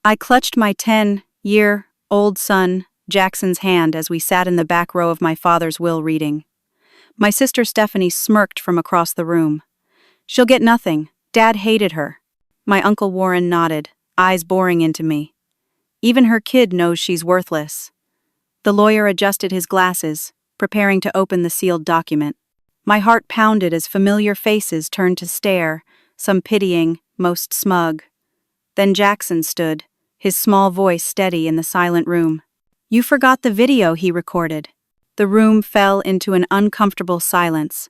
I clutched my 10-year-old son, Jackson's hand as we sat in the back row of my father's will reading. My sister Stephanie smirked from across the room. "She'll get nothing. Dad hated her." My Uncle Warren nodded, eyes boring into me. "Even her kid knows she's worthless." The lawyer adjusted his glasses, preparing to open the sealed document. My heart pounded as familiar faces turned to stare, some pitying, most smug. Then Jackson stood, his small voice steady in the silent room. "You forgot the video he recorded." The room fell into an uncomfortable silence.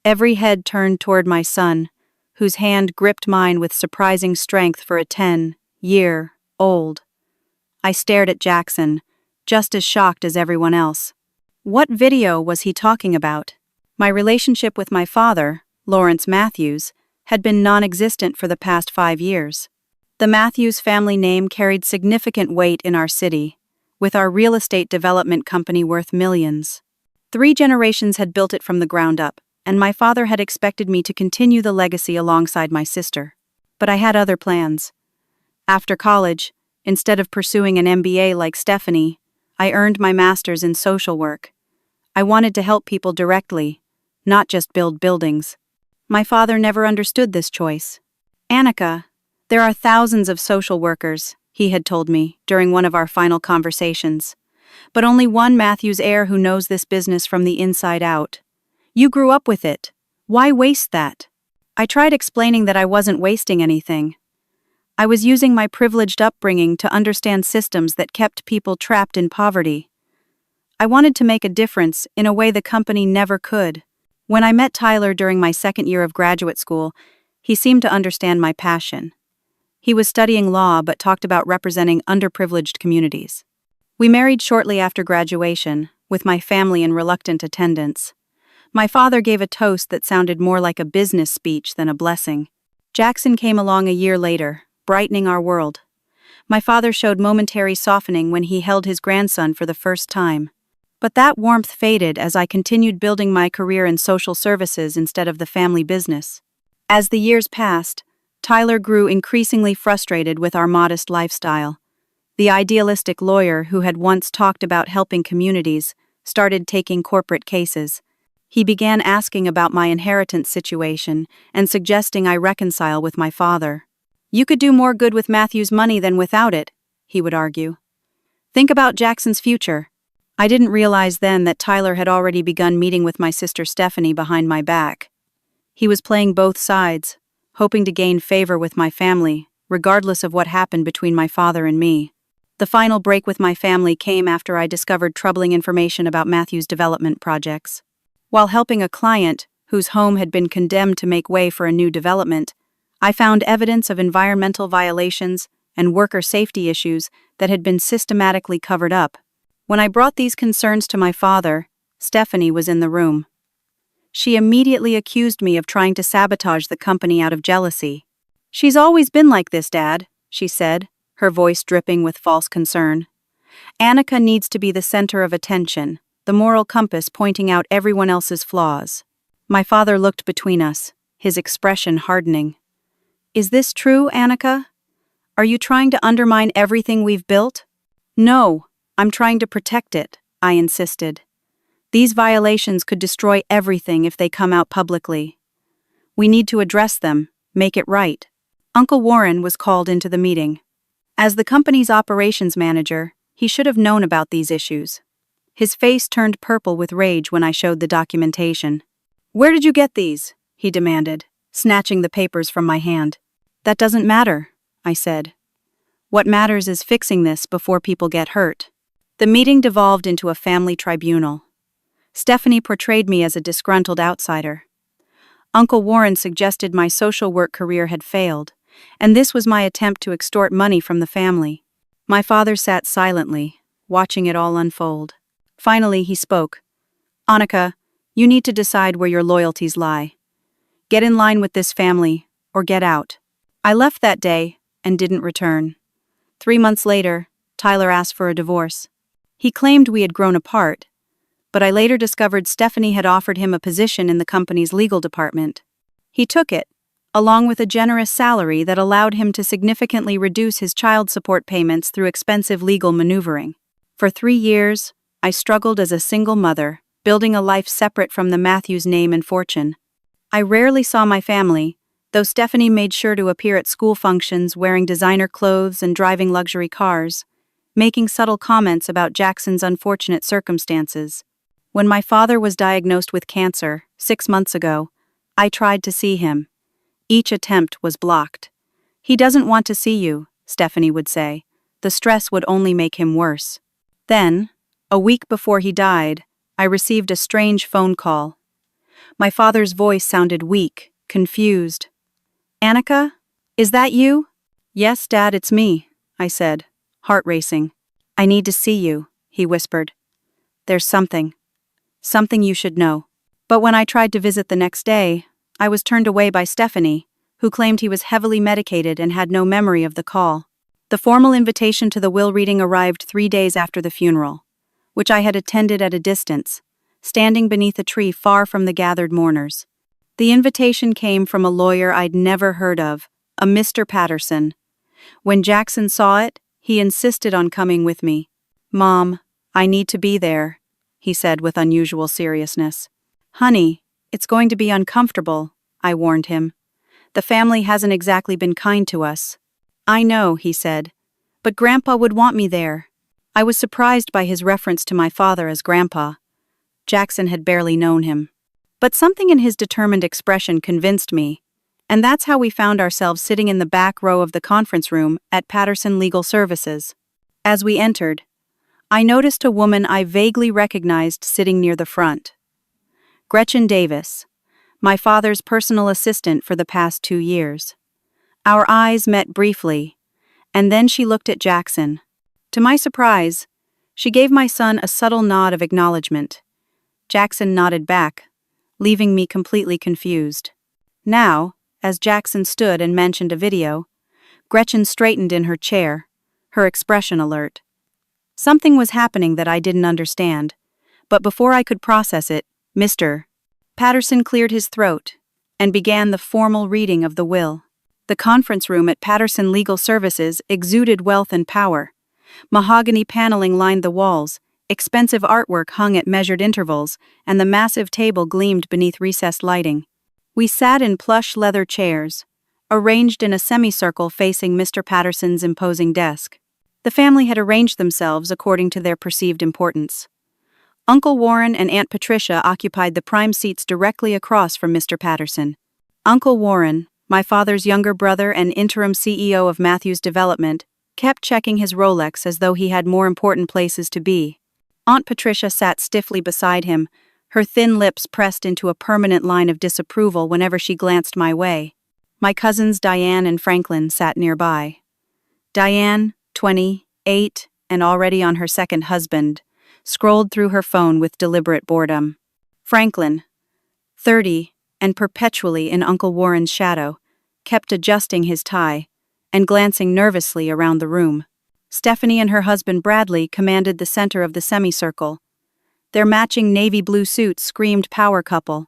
Every head turned toward my son, whose hand gripped mine with surprising strength for a 10-year-old. I stared at Jackson, just as shocked as everyone else. What video was he talking about? My relationship with my father, Lawrence Matthews, had been non-existent for the past 5 years. The Matthews family name carried significant weight in our city, with our real estate development company worth millions. 3 generations had built it from the ground up, and my father had expected me to continue the legacy alongside my sister. But I had other plans. After college, instead of pursuing an MBA like Stephanie, I earned my master's in social work. I wanted to help people directly, not just build buildings. My father never understood this choice. "Annika, there are thousands of social workers," he had told me during one of our final conversations. "But only one Matthews heir who knows this business from the inside out. You grew up with it. Why waste that?" I tried explaining that I wasn't wasting anything. I was using my privileged upbringing to understand systems that kept people trapped in poverty. I wanted to make a difference in a way the company never could. When I met Tyler during my 2nd year of graduate school, he seemed to understand my passion. He was studying law but talked about representing underprivileged communities. We married shortly after graduation, with my family in reluctant attendance. My father gave a toast that sounded more like a business speech than a blessing. Jackson came along a year later, brightening our world. My father showed momentary softening when he held his grandson for the first time. But that warmth faded as I continued building my career in social services instead of the family business. As the years passed, Tyler grew increasingly frustrated with our modest lifestyle. The idealistic lawyer who had once talked about helping communities started taking corporate cases. He began asking about my inheritance situation and suggesting I reconcile with my father. "You could do more good with Matthew's money than without it," he would argue. "Think about Jackson's future." I didn't realize then that Tyler had already begun meeting with my sister Stephanie behind my back. He was playing both sides, hoping to gain favor with my family, regardless of what happened between my father and me. The final break with my family came after I discovered troubling information about Matthew's development projects. While helping a client, whose home had been condemned to make way for a new development, I found evidence of environmental violations and worker safety issues that had been systematically covered up. When I brought these concerns to my father, Stephanie was in the room. She immediately accused me of trying to sabotage the company out of jealousy. "She's always been like this, Dad," she said, her voice dripping with false concern. "Annika needs to be the center of attention, the moral compass pointing out everyone else's flaws." My father looked between us, his expression hardening. "Is this true, Annika? Are you trying to undermine everything we've built?" "No, I'm trying to protect it," I insisted. "These violations could destroy everything if they come out publicly. We need to address them, make it right." Uncle Warren was called into the meeting. As the company's operations manager, he should have known about these issues. His face turned purple with rage when I showed the documentation. "Where did you get these?" he demanded, snatching the papers from my hand. "That doesn't matter," I said. "What matters is fixing this before people get hurt." The meeting devolved into a family tribunal. Stephanie portrayed me as a disgruntled outsider. Uncle Warren suggested my social work career had failed, and this was my attempt to extort money from the family. My father sat silently, watching it all unfold. Finally, he spoke. "Annika, you need to decide where your loyalties lie. Get in line with this family, or get out." I left that day and didn't return. 3 months later, Tyler asked for a divorce. He claimed we had grown apart, but I later discovered Stephanie had offered him a position in the company's legal department. He took it, along with a generous salary that allowed him to significantly reduce his child support payments through expensive legal maneuvering. For 3 years, I struggled as a single mother, building a life separate from the Matthews name and fortune. I rarely saw my family, though Stephanie made sure to appear at school functions wearing designer clothes and driving luxury cars, making subtle comments about Jackson's unfortunate circumstances. When my father was diagnosed with cancer 6 months ago, I tried to see him. Each attempt was blocked. "He doesn't want to see you," Stephanie would say. "The stress would only make him worse." Then, a week before he died, I received a strange phone call. My father's voice sounded weak, confused. "Annika? Is that you?" "Yes, Dad, it's me," I said, heart racing. "I need to see you," he whispered. "There's something you should know." But when I tried to visit the next day, I was turned away by Stephanie, who claimed he was heavily medicated and had no memory of the call. The formal invitation to the will reading arrived 3 days after the funeral, which I had attended at a distance, standing beneath a tree far from the gathered mourners. The invitation came from a lawyer I'd never heard of, a Mr. Patterson. When Jackson saw it, he insisted on coming with me. "Mom, I need to be there," he said with unusual seriousness. "Honey, it's going to be uncomfortable," I warned him. "The family hasn't exactly been kind to us." "I know," he said, "but Grandpa would want me there." I was surprised by his reference to my father as Grandpa. Jackson had barely known him. But something in his determined expression convinced me, and that's how we found ourselves sitting in the back row of the conference room at Patterson Legal Services. As we entered, I noticed a woman I vaguely recognized sitting near the front. Gretchen Davis, my father's personal assistant for the past 2 years. Our eyes met briefly, and then she looked at Jackson. To my surprise, she gave my son a subtle nod of acknowledgement. Jackson nodded back, leaving me completely confused. Now, as Jackson stood and mentioned a video, Gretchen straightened in her chair, her expression alert. Something was happening that I didn't understand, but before I could process it, Mr. Patterson cleared his throat and began the formal reading of the will. The conference room at Patterson Legal Services exuded wealth and power. Mahogany paneling lined the walls, expensive artwork hung at measured intervals, and the massive table gleamed beneath recessed lighting. We sat in plush leather chairs, arranged in a semicircle facing Mr. Patterson's imposing desk. The family had arranged themselves according to their perceived importance. Uncle Warren and Aunt Patricia occupied the prime seats directly across from Mr. Patterson. Uncle Warren, my father's younger brother and interim CEO of Matthews Development, kept checking his Rolex as though he had more important places to be. Aunt Patricia sat stiffly beside him, her thin lips pressed into a permanent line of disapproval whenever she glanced my way. My cousins Diane and Franklin sat nearby. Diane, 28, and already on her second husband, scrolled through her phone with deliberate boredom. Franklin, 30, and perpetually in Uncle Warren's shadow, kept adjusting his tie and glancing nervously around the room. Stephanie and her husband Bradley commanded the center of the semicircle. Their matching navy blue suits screamed power couple.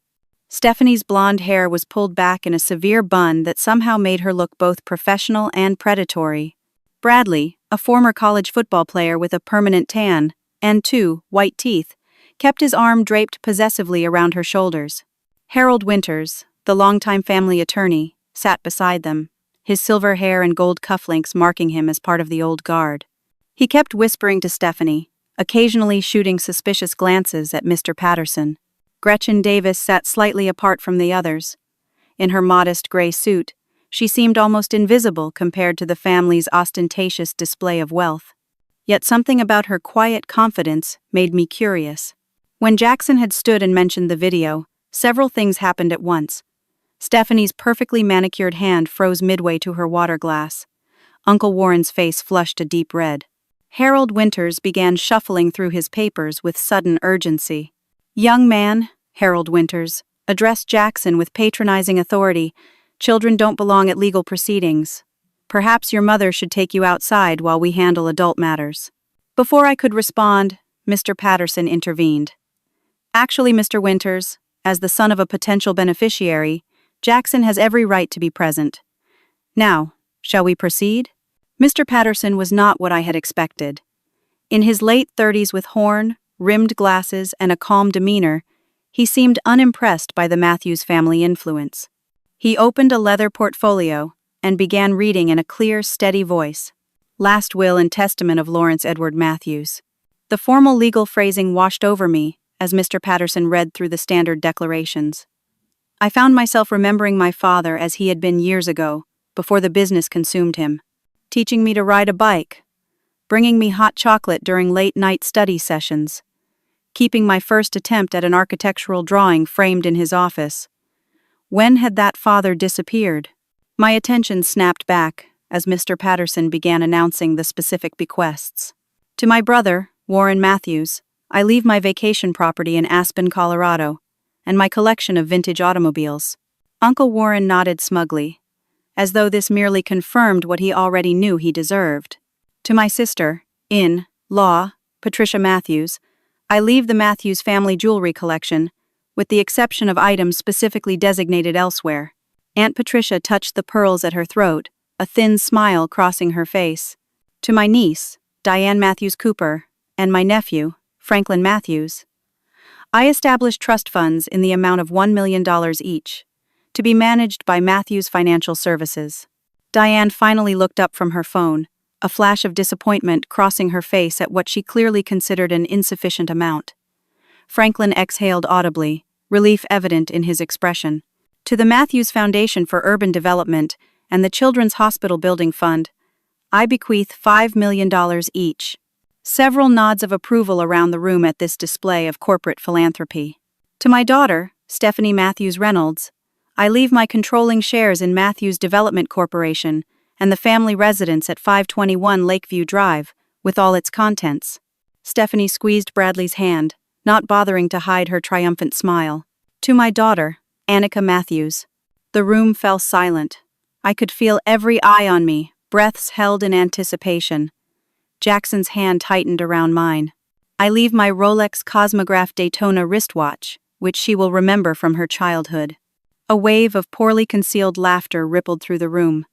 Stephanie's blonde hair was pulled back in a severe bun that somehow made her look both professional and predatory. Bradley, a former college football player with a permanent tan and 2 white teeth, kept his arm draped possessively around her shoulders. Harold Winters, the longtime family attorney, sat beside them, his silver hair and gold cufflinks marking him as part of the old guard. He kept whispering to Stephanie, occasionally shooting suspicious glances at Mr. Patterson. Gretchen Davis sat slightly apart from the others. In her modest gray suit, she seemed almost invisible compared to the family's ostentatious display of wealth. Yet something about her quiet confidence made me curious. When Jackson had stood and mentioned the video, several things happened at once. Stephanie's perfectly manicured hand froze midway to her water glass. Uncle Warren's face flushed a deep red. Harold Winters began shuffling through his papers with sudden urgency. "Young man," Harold Winters addressed Jackson with patronizing authority, "children don't belong at legal proceedings. Perhaps your mother should take you outside while we handle adult matters." Before I could respond, Mr. Patterson intervened. "Actually, Mr. Winters, as the son of a potential beneficiary, Jackson has every right to be present. Now, shall we proceed? Mr. Patterson was not what I had expected. In his late 30s with horn, rimmed glasses, and a calm demeanor, he seemed unimpressed by the Matthews family influence. He opened a leather portfolio and began reading in a clear, steady voice. Last will and testament of Lawrence Edward Matthews. The formal legal phrasing washed over me as Mr. Patterson read through the standard declarations. I found myself remembering my father as he had been years ago, before the business consumed him, teaching me to ride a bike, bringing me hot chocolate during late-night study sessions, keeping my first attempt at an architectural drawing framed in his office. When had that father disappeared? My attention snapped back as Mr. Patterson began announcing the specific bequests. To my brother, Warren Matthews, I leave my vacation property in Aspen, Colorado, and my collection of vintage automobiles. Uncle Warren nodded smugly, as though this merely confirmed what he already knew he deserved. To my sister, in-law, Patricia Matthews, I leave the Matthews family jewelry collection, with the exception of items specifically designated elsewhere. Aunt Patricia touched the pearls at her throat, a thin smile crossing her face. To my niece, Diane Matthews Cooper, and my nephew, Franklin Matthews, I established trust funds in the amount of $1 million each, to be managed by Matthews Financial Services. Diane finally looked up from her phone, a flash of disappointment crossing her face at what she clearly considered an insufficient amount. Franklin exhaled audibly, relief evident in his expression. To the Matthews Foundation for Urban Development and the Children's Hospital Building Fund, I bequeath $5 million each. Several nods of approval around the room at this display of corporate philanthropy. To my daughter, Stephanie Matthews Reynolds, I leave my controlling shares in Matthews Development Corporation and the family residence at 521 Lakeview Drive, with all its contents. Stephanie squeezed Bradley's hand, not bothering to hide her triumphant smile. To my daughter, Annika Matthews. The room fell silent. I could feel every eye on me, breaths held in anticipation. Jackson's hand tightened around mine. I leave my Rolex Cosmograph Daytona wristwatch, which she will remember from her childhood. A wave of poorly concealed laughter rippled through the room.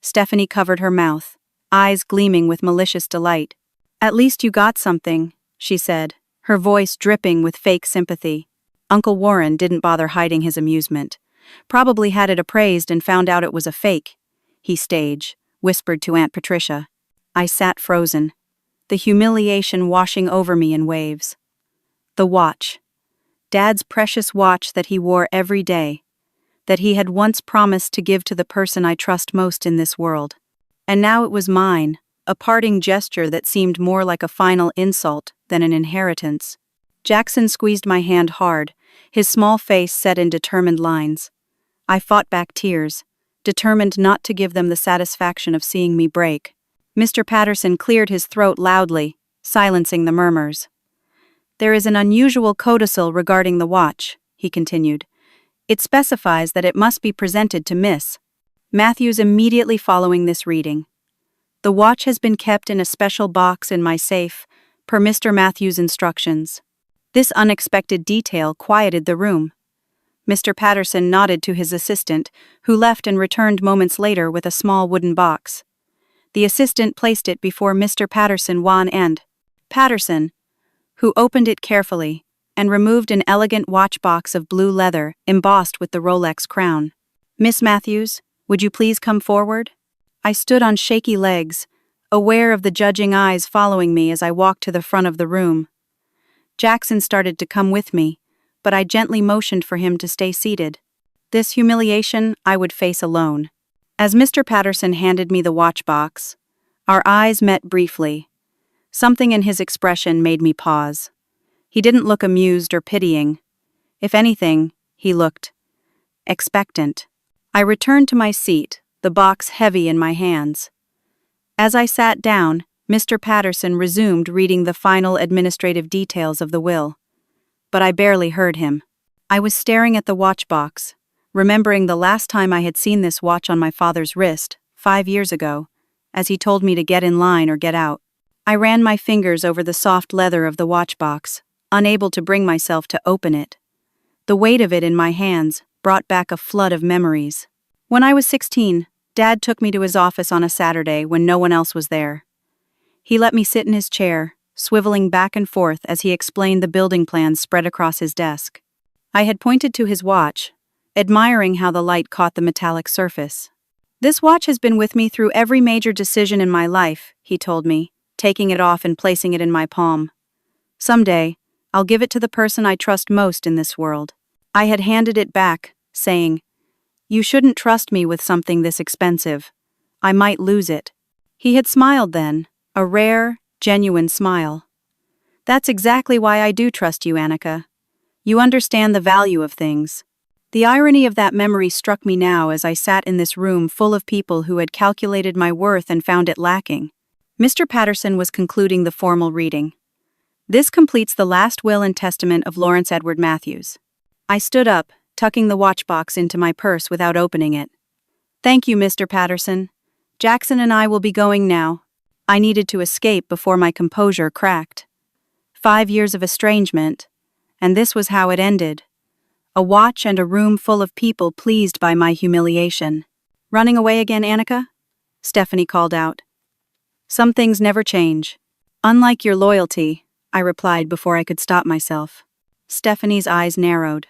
Stephanie covered her mouth, eyes gleaming with malicious delight. "At least you got something," she said, her voice dripping with fake sympathy. Uncle Warren didn't bother hiding his amusement. Probably had it appraised and found out it was a fake. He whispered to Aunt Patricia. I sat frozen, the humiliation washing over me in waves. The watch. Dad's precious watch that he wore every day, that he had once promised to give to the person I trust most in this world. And now it was mine, a parting gesture that seemed more like a final insult than an inheritance. Jackson squeezed my hand hard, his small face set in determined lines. I fought back tears, determined not to give them the satisfaction of seeing me break. Mr. Patterson cleared his throat loudly, silencing the murmurs. "There is an unusual codicil regarding the watch," he continued. "It specifies that it must be presented to Miss Matthews immediately following this reading. The watch has been kept in a special box in my safe, per Mr. Matthews' instructions." This unexpected detail quieted the room. Mr. Patterson nodded to his assistant, who left and returned moments later with a small wooden box. The assistant placed it before Mr. Patterson and Patterson, who opened it carefully and removed an elegant watch box of blue leather embossed with the Rolex crown. "Miss Matthews, would you please come forward?" I stood on shaky legs, aware of the judging eyes following me as I walked to the front of the room. Jackson started to come with me, but I gently motioned for him to stay seated. This humiliation I would face alone. As Mr. Patterson handed me the watch box, our eyes met briefly. Something in his expression made me pause. He didn't look amused or pitying. If anything, he looked expectant. I returned to my seat, the box heavy in my hands. As I sat down, Mr. Patterson resumed reading the final administrative details of the will. But I barely heard him. I was staring at the watch box, remembering the last time I had seen this watch on my father's wrist, 5 years ago, as he told me to get in line or get out. I ran my fingers over the soft leather of the watch box, unable to bring myself to open it. The weight of it in my hands brought back a flood of memories. When I was 16, Dad took me to his office on a Saturday when no one else was there. He let me sit in his chair, swiveling back and forth as he explained the building plans spread across his desk. I had pointed to his watch, admiring how the light caught the metallic surface. "This watch has been with me through every major decision in my life," he told me, taking it off and placing it in my palm. "Someday, I'll give it to the person I trust most in this world." I had handed it back, saying, "You shouldn't trust me with something this expensive. I might lose it." He had smiled then, a rare, genuine smile. "That's exactly why I do trust you, Annika. You understand the value of things." The irony of that memory struck me now as I sat in this room full of people who had calculated my worth and found it lacking. Mr. Patterson was concluding the formal reading. "This completes the last will and testament of Lawrence Edward Matthews." I stood up, tucking the watch box into my purse without opening it. "Thank you, Mr. Patterson. Jackson and I will be going now." I needed to escape before my composure cracked. 5 years of estrangement, and this was how it ended. A watch and a room full of people pleased by my humiliation. "Running away again, Annika?" Stephanie called out. "Some things never change. Unlike your loyalty," I replied before I could stop myself. Stephanie's eyes narrowed.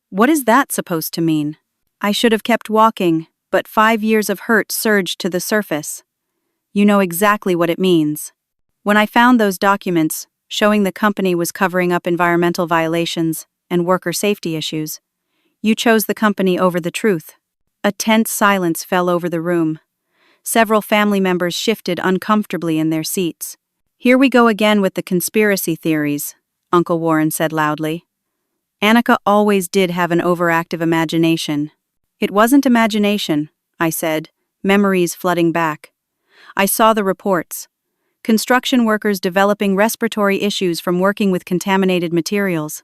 "What is that supposed to mean?" I should have kept walking, but 5 years of hurt surged to the surface. "You know exactly what it means. When I found those documents, showing the company was covering up environmental violations and worker safety issues, you chose the company over the truth." A tense silence fell over the room. Several family members shifted uncomfortably in their seats. "Here we go again with the conspiracy theories," Uncle Warren said loudly. "Annika always did have an overactive imagination." "It wasn't imagination," I said, memories flooding back. "I saw the reports. Construction workers developing respiratory issues from working with contaminated materials.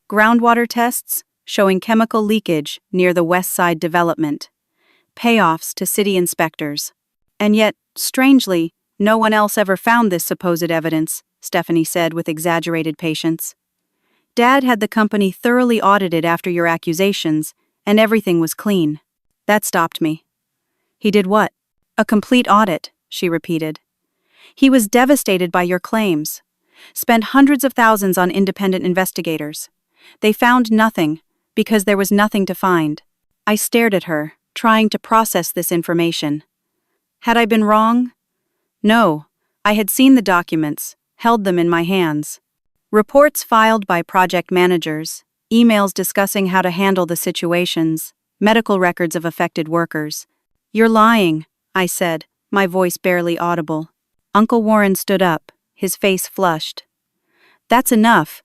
Groundwater tests showing chemical leakage near the West Side development. Payoffs to city inspectors. And yet, strangely, no one else ever found this supposed evidence," Stephanie said with exaggerated patience. "Dad had the company thoroughly audited after your accusations, and everything was clean." That stopped me. "He did what?" "A complete audit," she repeated. "He was devastated by your claims. Spent hundreds of thousands on independent investigators. They found nothing, because there was nothing to find." I stared at her, trying to process this information. Had I been wrong? No, I had seen the documents, held them in my hands. Reports filed by project managers, emails discussing how to handle the situations, medical records of affected workers. "You're lying," I said, my voice barely audible. Uncle Warren stood up, his face flushed. "That's enough.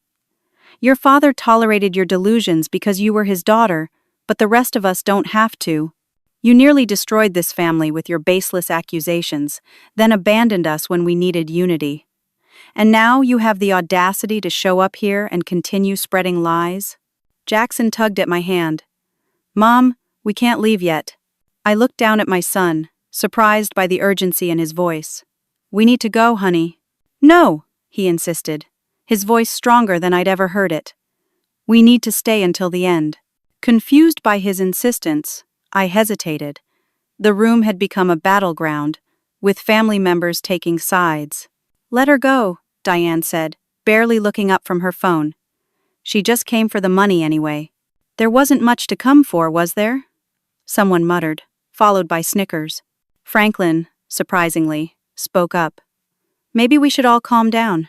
Your father tolerated your delusions because you were his daughter, but the rest of us don't have to. You nearly destroyed this family with your baseless accusations, then abandoned us when we needed unity. And now you have the audacity to show up here and continue spreading lies?" Jackson tugged at my hand. "Mom, we can't leave yet." I looked down at my son, surprised by the urgency in his voice. "We need to go, honey." "No," he insisted, his voice stronger than I'd ever heard it. "We need to stay until the end." Confused by his insistence, I hesitated. The room had become a battleground, with family members taking sides. "Let her go," Diane said, barely looking up from her phone. "She just came for the money anyway." "There wasn't much to come for, was there?" someone muttered, followed by snickers. Franklin, surprisingly, spoke up. "Maybe we should all calm down.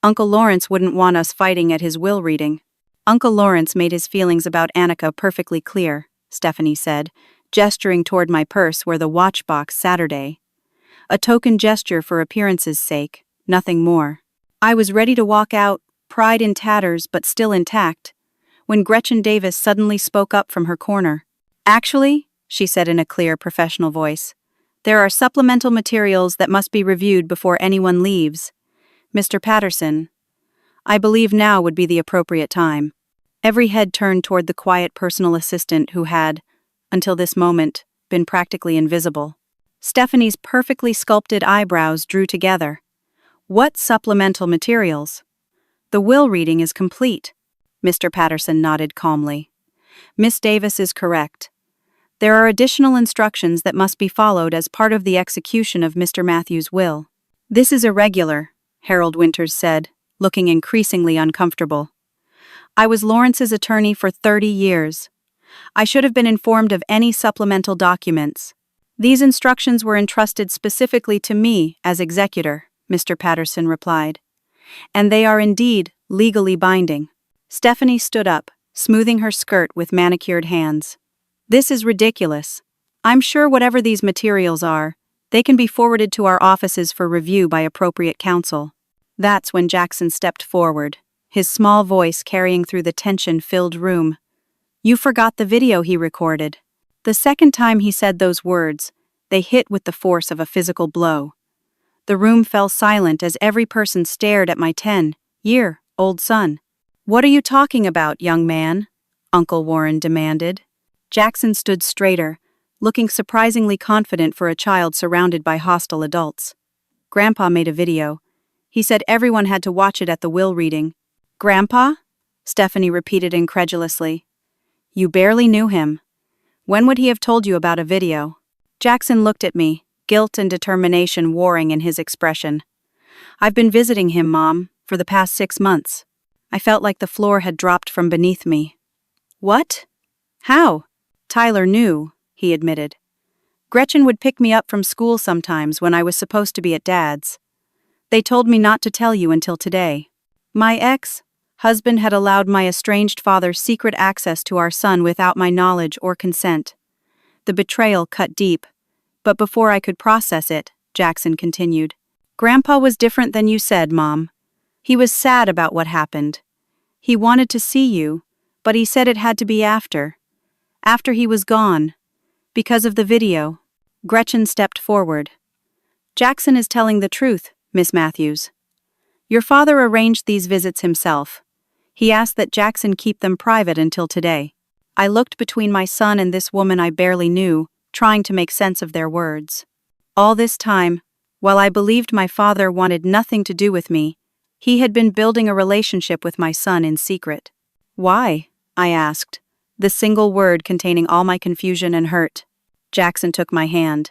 Uncle Lawrence wouldn't want us fighting at his will reading." "Uncle Lawrence made his feelings about Annika perfectly clear," Stephanie said, gesturing toward my purse where the watch box Saturday. "A token gesture for appearance's sake, nothing more." I was ready to walk out, pride in tatters but still intact, when Gretchen Davis suddenly spoke up from her corner. "Actually," she said in a clear, professional voice, "there are supplemental materials that must be reviewed before anyone leaves. Mr. Patterson, I believe now would be the appropriate time." Every head turned toward the quiet personal assistant who had, until this moment, been practically invisible. Stephanie's perfectly sculpted eyebrows drew together. "What supplemental materials?" "The will reading is complete," Mr. Patterson nodded calmly. Miss Davis is correct. There are additional instructions that must be followed as part of the execution of Mr. Matthews' will. This is irregular, Harold Winters said, looking increasingly uncomfortable. I was Lawrence's attorney for 30 years. I should have been informed of any supplemental documents. These instructions were entrusted specifically to me as executor, Mr. Patterson replied. And they are indeed legally binding. Stephanie stood up, smoothing her skirt with manicured hands. This is ridiculous. I'm sure whatever these materials are, they can be forwarded to our offices for review by appropriate counsel. That's when Jackson stepped forward, his small voice carrying through the tension-filled room. You forgot the video he recorded. The second time he said those words, they hit with the force of a physical blow. The room fell silent as every person stared at my 10-year-old son. What are you talking about, young man? Uncle Warren demanded. Jackson stood straighter, looking surprisingly confident for a child surrounded by hostile adults. Grandpa made a video. He said everyone had to watch it at the will reading. Grandpa? Stephanie repeated incredulously. You barely knew him. When would he have told you about a video? Jackson looked at me, guilt and determination warring in his expression. I've been visiting him, Mom, for the past 6 months. I felt like the floor had dropped from beneath me. What? How? Tyler knew, he admitted. Gretchen would pick me up from school sometimes when I was supposed to be at Dad's. They told me not to tell you until today. My ex-husband had allowed my estranged father secret access to our son without my knowledge or consent. The betrayal cut deep, but before I could process it, Jackson continued. Grandpa was different than you said, Mom. He was sad about what happened. He wanted to see you, but he said it had to be after he was gone. Because of the video. Gretchen stepped forward. Jackson is telling the truth, Miss Matthews. Your father arranged these visits himself. He asked that Jackson keep them private until today. I looked between my son and this woman I barely knew, trying to make sense of their words. All this time, while I believed my father wanted nothing to do with me, he had been building a relationship with my son in secret. Why? I asked, the single word containing all my confusion and hurt. Jackson took my hand.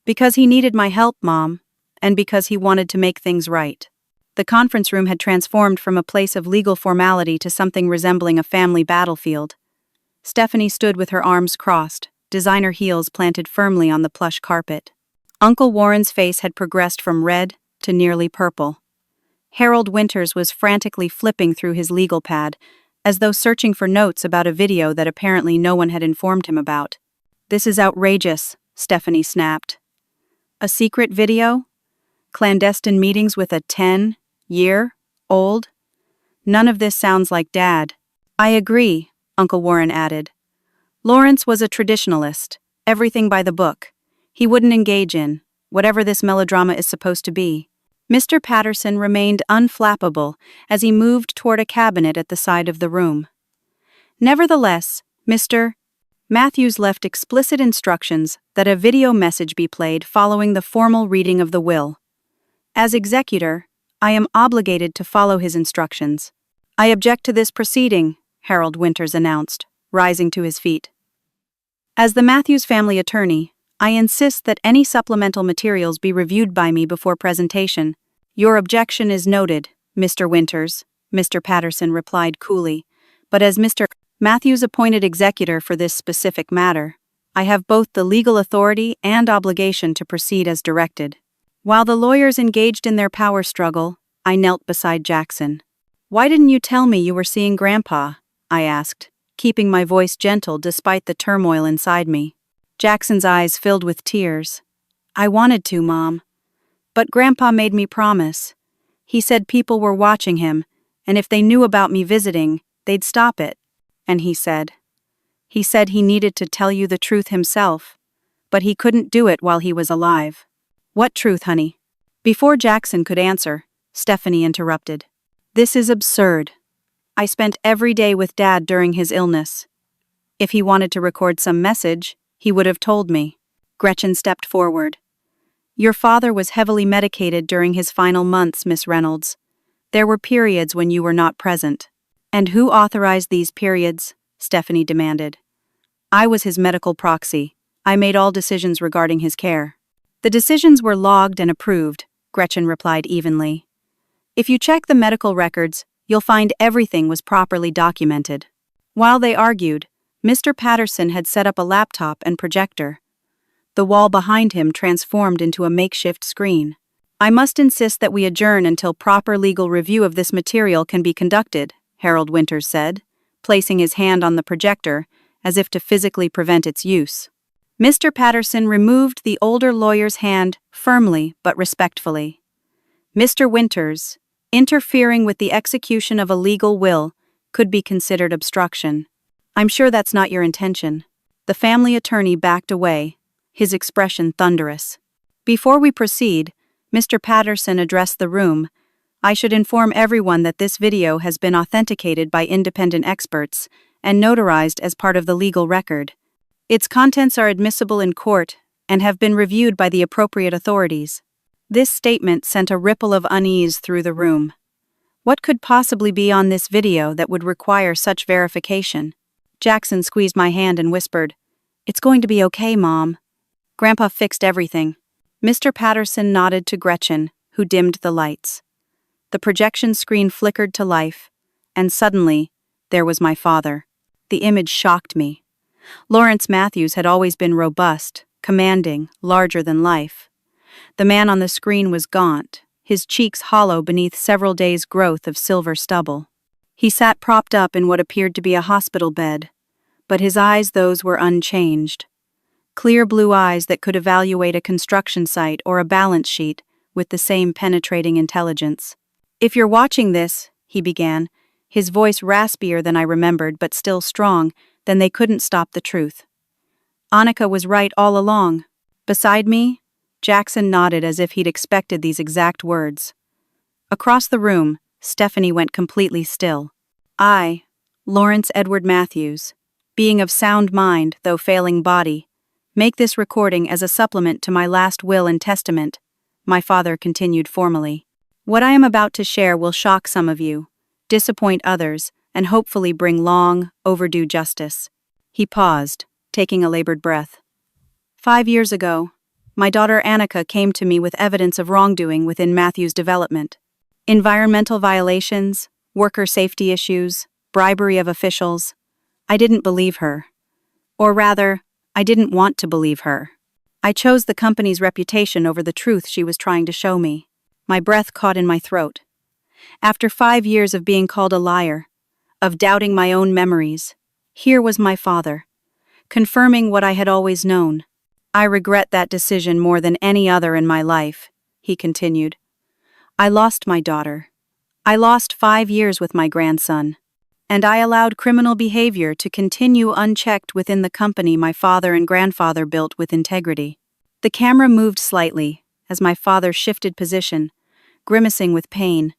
Because he needed my help, Mom, and because he wanted to make things right. The conference room had transformed from a place of legal formality to something resembling a family battlefield. Stephanie stood with her arms crossed, designer heels planted firmly on the plush carpet. Uncle Warren's face had progressed from red to nearly purple. Harold Winters was frantically flipping through his legal pad, as though searching for notes about a video that apparently no one had informed him about. This is outrageous, Stephanie snapped. A secret video? Clandestine meetings with a 10-year-old? None of this sounds like Dad. I agree, Uncle Warren added. Lawrence was a traditionalist, everything by the book. He wouldn't engage in whatever this melodrama is supposed to be. Mr. Patterson remained unflappable as he moved toward a cabinet at the side of the room. Nevertheless, Mr. Matthews left explicit instructions that a video message be played following the formal reading of the will. As executor, I am obligated to follow his instructions. I object to this proceeding, Harold Winters announced, rising to his feet. As the Matthews family attorney, I insist that any supplemental materials be reviewed by me before presentation. Your objection is noted, Mr. Winters, Mr. Patterson replied coolly, but as Mr. Matthews appointed executor for this specific matter, I have both the legal authority and obligation to proceed as directed. While the lawyers engaged in their power struggle, I knelt beside Jackson. Why didn't you tell me you were seeing Grandpa? I asked, keeping my voice gentle despite the turmoil inside me. Jackson's eyes filled with tears. I wanted to, Mom. But Grandpa made me promise. He said people were watching him, and if they knew about me visiting, they'd stop it. And he said he needed to tell you the truth himself, but he couldn't do it while he was alive. What truth, honey? Before Jackson could answer, Stephanie interrupted. This is absurd. I spent every day with Dad during his illness. If he wanted to record some message, he would have told me. Gretchen stepped forward. Your father was heavily medicated during his final months, Miss Reynolds. There were periods when you were not present. And who authorized these periods? Stephanie demanded. I was his medical proxy. I made all decisions regarding his care. The decisions were logged and approved, Gretchen replied evenly. If you check the medical records, you'll find everything was properly documented. While they argued, Mr. Patterson had set up a laptop and projector. The wall behind him transformed into a makeshift screen. I must insist that we adjourn until proper legal review of this material can be conducted, Harold Winters said, placing his hand on the projector as if to physically prevent its use. Mr. Patterson removed the older lawyer's hand firmly but respectfully. Mr. Winters, interfering with the execution of a legal will could be considered obstruction. I'm sure that's not your intention. The family attorney backed away, his expression thunderous. Before we proceed, Mr. Patterson addressed the room. I should inform everyone that this video has been authenticated by independent experts and notarized as part of the legal record. Its contents are admissible in court and have been reviewed by the appropriate authorities. This statement sent a ripple of unease through the room. What could possibly be on this video that would require such verification? Jackson squeezed my hand and whispered, "It's going to be okay, Mom. Grandpa fixed everything." Mr. Patterson nodded to Gretchen, who dimmed the lights. The projection screen flickered to life, and suddenly, there was my father. The image shocked me. Lawrence Matthews had always been robust, commanding, larger than life. The man on the screen was gaunt, his cheeks hollow beneath several days' growth of silver stubble. He sat propped up in what appeared to be a hospital bed, but his eyes, those were unchanged. Clear blue eyes that could evaluate a construction site or a balance sheet with the same penetrating intelligence. "If you're watching this," he began, his voice raspier than I remembered but still strong, "then they couldn't stop the truth. Annika was right all along." Beside me, Jackson nodded as if he'd expected these exact words. Across the room, Stephanie went completely still. I, Lawrence Edward Matthews, being of sound mind though failing body, make this recording as a supplement to my last will and testament, my father continued formally. What I am about to share will shock some of you, disappoint others, and hopefully bring long, overdue justice. He paused, taking a labored breath. 5 years ago, my daughter Annika came to me with evidence of wrongdoing within Matthew's development. Environmental violations, worker safety issues, bribery of officials. I didn't believe her. Or rather, I didn't want to believe her. I chose the company's reputation over the truth she was trying to show me. My breath caught in my throat. After 5 years of being called a liar, of doubting my own memories, here was my father, confirming what I had always known. I regret that decision more than any other in my life, he continued. I lost my daughter. I lost 5 years with my grandson. And I allowed criminal behavior to continue unchecked within the company my father and grandfather built with integrity. The camera moved slightly as my father shifted position, grimacing with pain.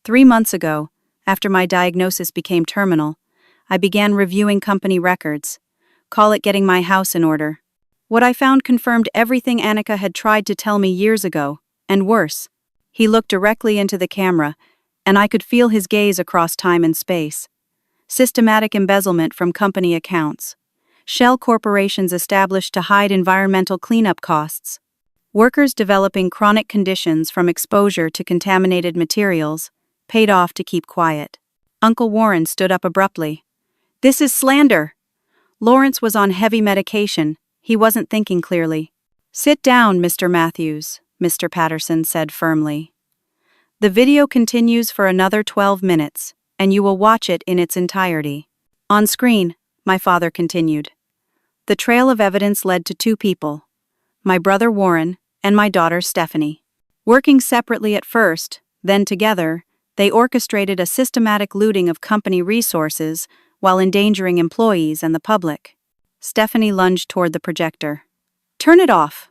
3 months ago, after my diagnosis became terminal, I began reviewing company records. Call it getting my house in order. What I found confirmed everything Annika had tried to tell me years ago, and worse. He looked directly into the camera, and I could feel his gaze across time and space. Systematic embezzlement from company accounts. Shell corporations established to hide environmental cleanup costs. Workers developing chronic conditions from exposure to contaminated materials, paid off to keep quiet. Uncle Warren stood up abruptly. "This is slander!" Lawrence was on heavy medication. He wasn't thinking clearly. "Sit down, Mr. Matthews," Mr. Patterson said firmly. "The video continues for another 12 minutes, and you will watch it in its entirety." On screen, my father continued. The trail of evidence led to 2 people, my brother Warren and my daughter Stephanie. Working separately at first, then together, they orchestrated a systematic looting of company resources while endangering employees and the public. Stephanie lunged toward the projector. "Turn it off.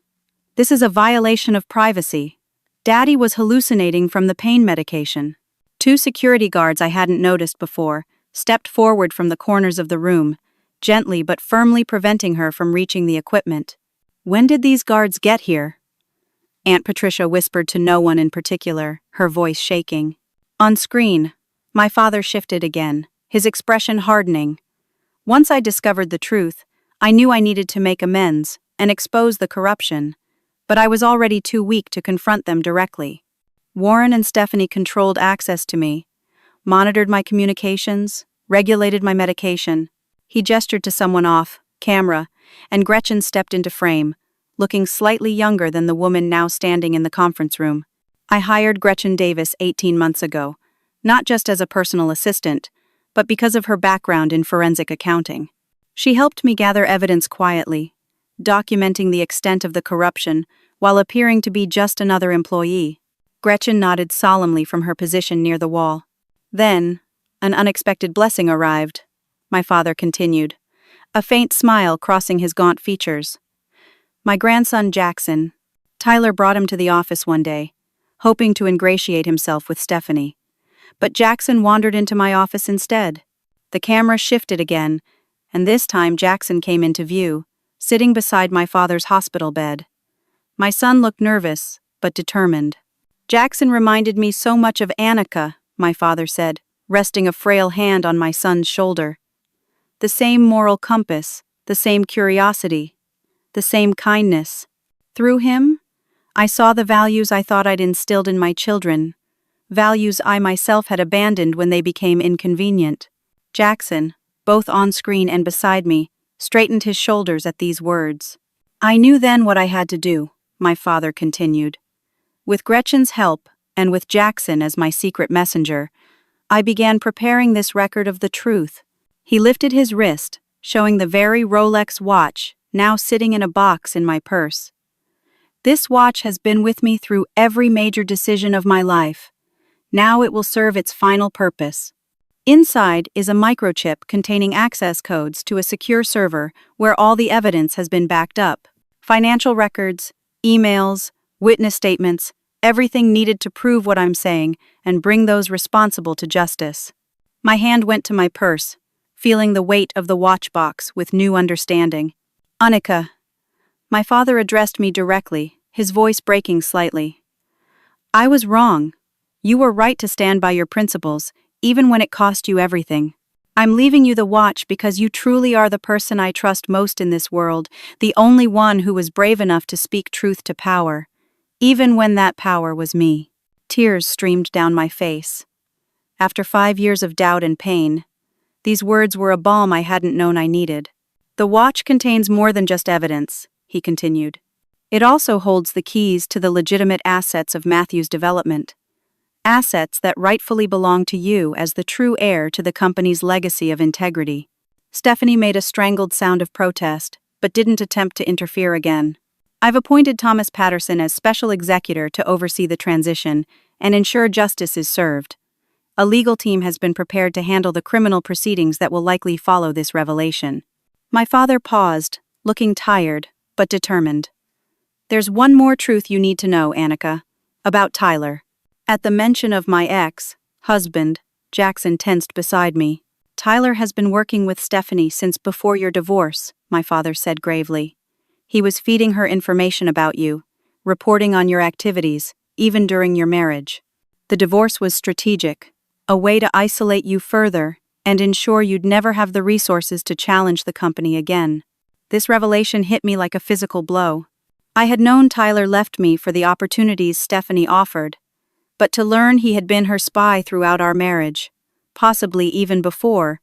This is a violation of privacy. Daddy was hallucinating from the pain medication." 2 security guards I hadn't noticed before stepped forward from the corners of the room, gently but firmly preventing her from reaching the equipment. "When did these guards get here?" Aunt Patricia whispered to no one in particular, her voice shaking. On screen, my father shifted again, his expression hardening. Once I discovered the truth, I knew I needed to make amends and expose the corruption, but I was already too weak to confront them directly. Warren and Stephanie controlled access to me, monitored my communications, regulated my medication. He gestured to someone off camera, and Gretchen stepped into frame, looking slightly younger than the woman now standing in the conference room. I hired Gretchen Davis 18 months ago, not just as a personal assistant, but because of her background in forensic accounting. She helped me gather evidence quietly, documenting the extent of the corruption while appearing to be just another employee. Gretchen nodded solemnly from her position near the wall. Then, an unexpected blessing arrived, my father continued, a faint smile crossing his gaunt features. My grandson Jackson. Tyler brought him to the office one day, hoping to ingratiate himself with Stephanie. But Jackson wandered into my office instead. The camera shifted again, and this time Jackson came into view, sitting beside my father's hospital bed. My son looked nervous, but determined. Jackson reminded me so much of Annika, my father said, resting a frail hand on my son's shoulder. The same moral compass, the same curiosity, the same kindness. Through him, I saw the values I thought I'd instilled in my children, values I myself had abandoned when they became inconvenient. Jackson, both on screen and beside me, straightened his shoulders at these words. I knew then what I had to do, my father continued. With Gretchen's help, and with Jackson as my secret messenger, I began preparing this record of the truth. He lifted his wrist, showing the very Rolex watch now sitting in a box in my purse. This watch has been with me through every major decision of my life. Now it will serve its final purpose. Inside is a microchip containing access codes to a secure server where all the evidence has been backed up. Financial records, emails, witness statements, everything needed to prove what I'm saying and bring those responsible to justice. My hand went to my purse, feeling the weight of the watch box with new understanding. Annika. My father addressed me directly, his voice breaking slightly. I was wrong. You were right to stand by your principles, even when it cost you everything. I'm leaving you the watch because you truly are the person I trust most in this world, the only one who was brave enough to speak truth to power, even when that power was me. Tears streamed down my face. After 5 years of doubt and pain, these words were a balm I hadn't known I needed. The watch contains more than just evidence, he continued. It also holds the keys to the legitimate assets of Matthew's development. Assets that rightfully belong to you as the true heir to the company's legacy of integrity. Stephanie made a strangled sound of protest, but didn't attempt to interfere again. I've appointed Thomas Patterson as special executor to oversee the transition and ensure justice is served. A legal team has been prepared to handle the criminal proceedings that will likely follow this revelation. My father paused, looking tired, but determined. There's one more truth you need to know, Annika, about Tyler. At the mention of my ex-husband, Jackson tensed beside me. Tyler has been working with Stephanie since before your divorce, my father said gravely. He was feeding her information about you, reporting on your activities, even during your marriage. The divorce was strategic, a way to isolate you further and ensure you'd never have the resources to challenge the company again. This revelation hit me like a physical blow. I had known Tyler left me for the opportunities Stephanie offered, but to learn he had been her spy throughout our marriage, possibly even before,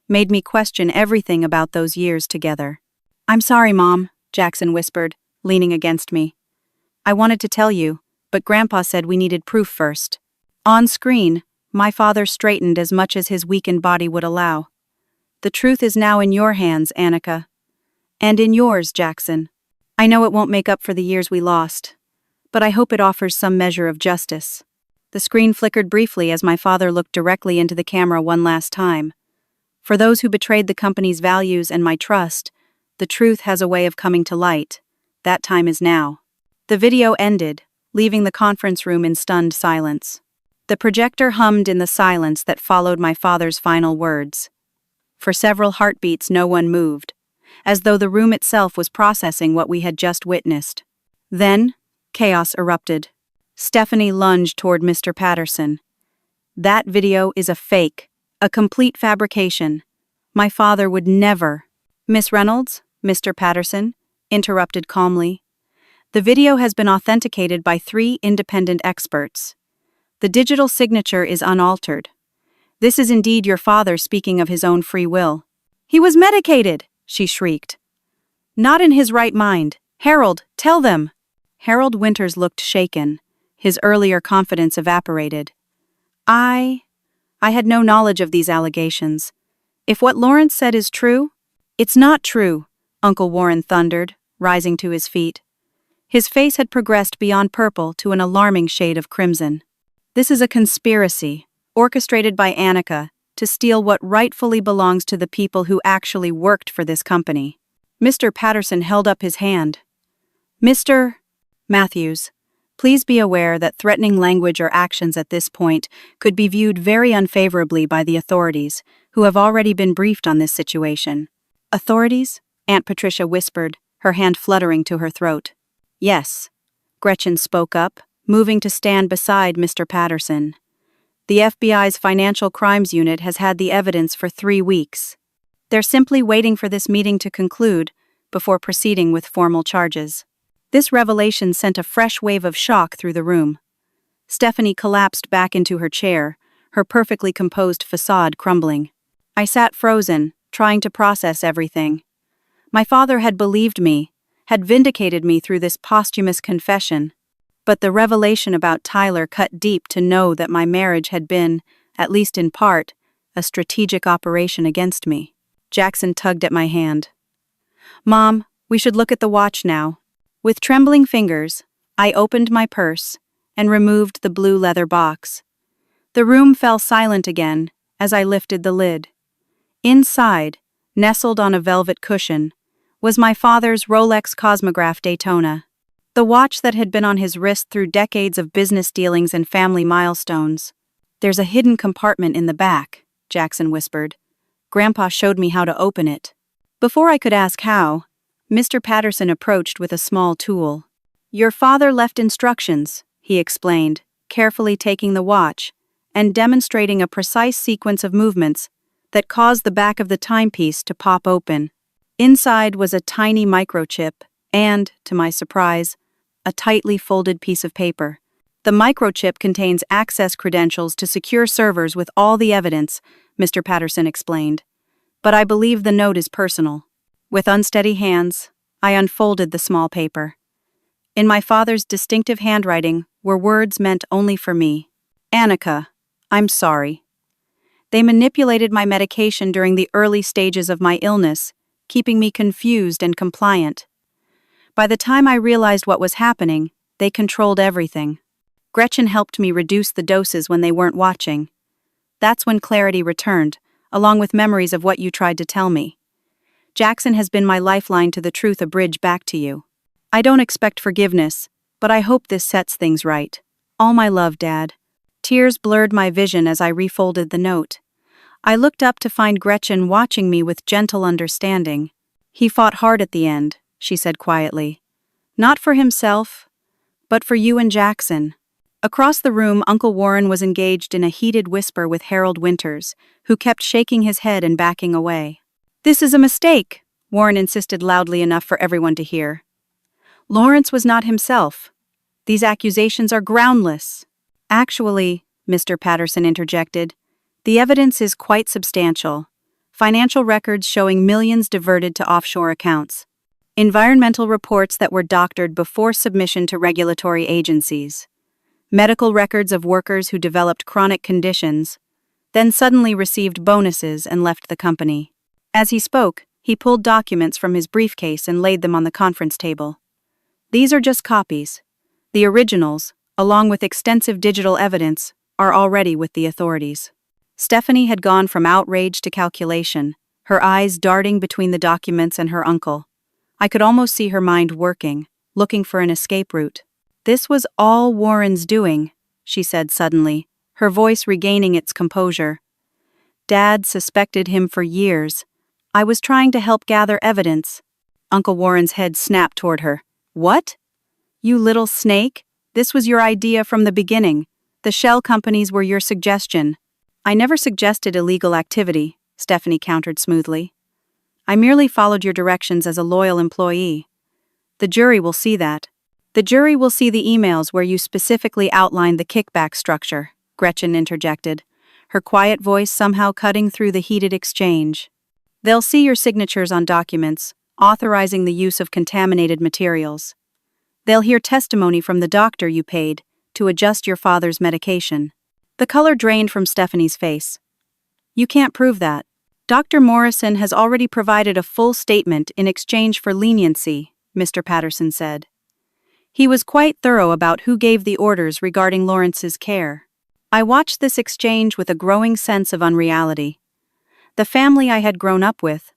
made me question everything about those years together. I'm sorry, Mom, Jackson whispered, leaning against me. I wanted to tell you, but Grandpa said we needed proof first. On screen, my father straightened as much as his weakened body would allow. The truth is now in your hands, Annika. And in yours, Jackson. I know it won't make up for the years we lost, but I hope it offers some measure of justice. The screen flickered briefly as my father looked directly into the camera one last time. For those who betrayed the company's values and my trust, the truth has a way of coming to light. That time is now. The video ended, leaving the conference room in stunned silence. The projector hummed in the silence that followed my father's final words. For several heartbeats, no one moved, as though the room itself was processing what we had just witnessed. Then, chaos erupted. Stephanie lunged toward Mr. Patterson. That video is a fake, a complete fabrication. My father would never. Miss Reynolds, Mr. Patterson, interrupted calmly. The video has been authenticated by 3 independent experts. The digital signature is unaltered. This is indeed your father speaking of his own free will. He was medicated, she shrieked. Not in his right mind. Harold, tell them. Harold Winters looked shaken. His earlier confidence evaporated. I had no knowledge of these allegations. If what Lawrence said is true, it's not true, Uncle Warren thundered, rising to his feet. His face had progressed beyond purple to an alarming shade of crimson. This is a conspiracy, orchestrated by Annika, to steal what rightfully belongs to the people who actually worked for this company. Mr. Patterson held up his hand. Mr. Matthews, please be aware that threatening language or actions at this point could be viewed very unfavorably by the authorities, who have already been briefed on this situation. Authorities? Aunt Patricia whispered, her hand fluttering to her throat. Yes, Gretchen spoke up, moving to stand beside Mr. Patterson. The FBI's Financial Crimes Unit has had the evidence for 3 weeks. They're simply waiting for this meeting to conclude before proceeding with formal charges. This revelation sent a fresh wave of shock through the room. Stephanie collapsed back into her chair, her perfectly composed facade crumbling. I sat frozen, trying to process everything. My father had believed me, had vindicated me through this posthumous confession. But the revelation about Tyler cut deep to know that my marriage had been, at least in part, a strategic operation against me. Jackson tugged at my hand. Mom, we should look at the watch now. With trembling fingers, I opened my purse and removed the blue leather box. The room fell silent again as I lifted the lid. Inside, nestled on a velvet cushion, was my father's Rolex Cosmograph Daytona. The watch that had been on his wrist through decades of business dealings and family milestones. There's a hidden compartment in the back, Jackson whispered. Grandpa showed me how to open it. Before I could ask how, Mr. Patterson approached with a small tool. Your father left instructions, he explained, carefully taking the watch and demonstrating a precise sequence of movements that caused the back of the timepiece to pop open. Inside was a tiny microchip and, to my surprise, a tightly folded piece of paper. The microchip contains access credentials to secure servers with all the evidence, Mr. Patterson explained. But I believe the note is personal. With unsteady hands, I unfolded the small paper. In my father's distinctive handwriting were words meant only for me. Annika, I'm sorry. They manipulated my medication during the early stages of my illness, keeping me confused and compliant. By the time I realized what was happening, they controlled everything. Gretchen helped me reduce the doses when they weren't watching. That's when clarity returned, along with memories of what you tried to tell me. Jackson has been my lifeline to the truth, a bridge back to you. I don't expect forgiveness, but I hope this sets things right. All my love, Dad. Tears blurred my vision as I refolded the note. I looked up to find Gretchen watching me with gentle understanding. He fought hard at the end, she said quietly. Not for himself, but for you and Jackson. Across the room, Uncle Warren was engaged in a heated whisper with Harold Winters, who kept shaking his head and backing away. This is a mistake, Warren insisted loudly enough for everyone to hear. Lawrence was not himself. These accusations are groundless. Actually, Mr. Patterson interjected, the evidence is quite substantial. Financial records showing millions diverted to offshore accounts. Environmental reports that were doctored before submission to regulatory agencies. Medical records of workers who developed chronic conditions, then suddenly received bonuses and left the company. As he spoke, he pulled documents from his briefcase and laid them on the conference table. These are just copies. The originals, along with extensive digital evidence, are already with the authorities. Stephanie had gone from outrage to calculation, her eyes darting between the documents and her uncle. I could almost see her mind working, looking for an escape route. This was all Warren's doing, she said suddenly, her voice regaining its composure. Dad suspected him for years. I was trying to help gather evidence. Uncle Warren's head snapped toward her. What? You little snake? This was your idea from the beginning. The shell companies were your suggestion. I never suggested illegal activity, Stephanie countered smoothly. I merely followed your directions as a loyal employee. The jury will see that. The jury will see the emails where you specifically outlined the kickback structure, Gretchen interjected, her quiet voice somehow cutting through the heated exchange. They'll see your signatures on documents, authorizing the use of contaminated materials. They'll hear testimony from the doctor you paid to adjust your father's medication. The color drained from Stephanie's face. You can't prove that. Dr. Morrison has already provided a full statement in exchange for leniency, Mr. Patterson said. He was quite thorough about who gave the orders regarding Lawrence's care. I watched this exchange with a growing sense of unreality. The family I had grown up with,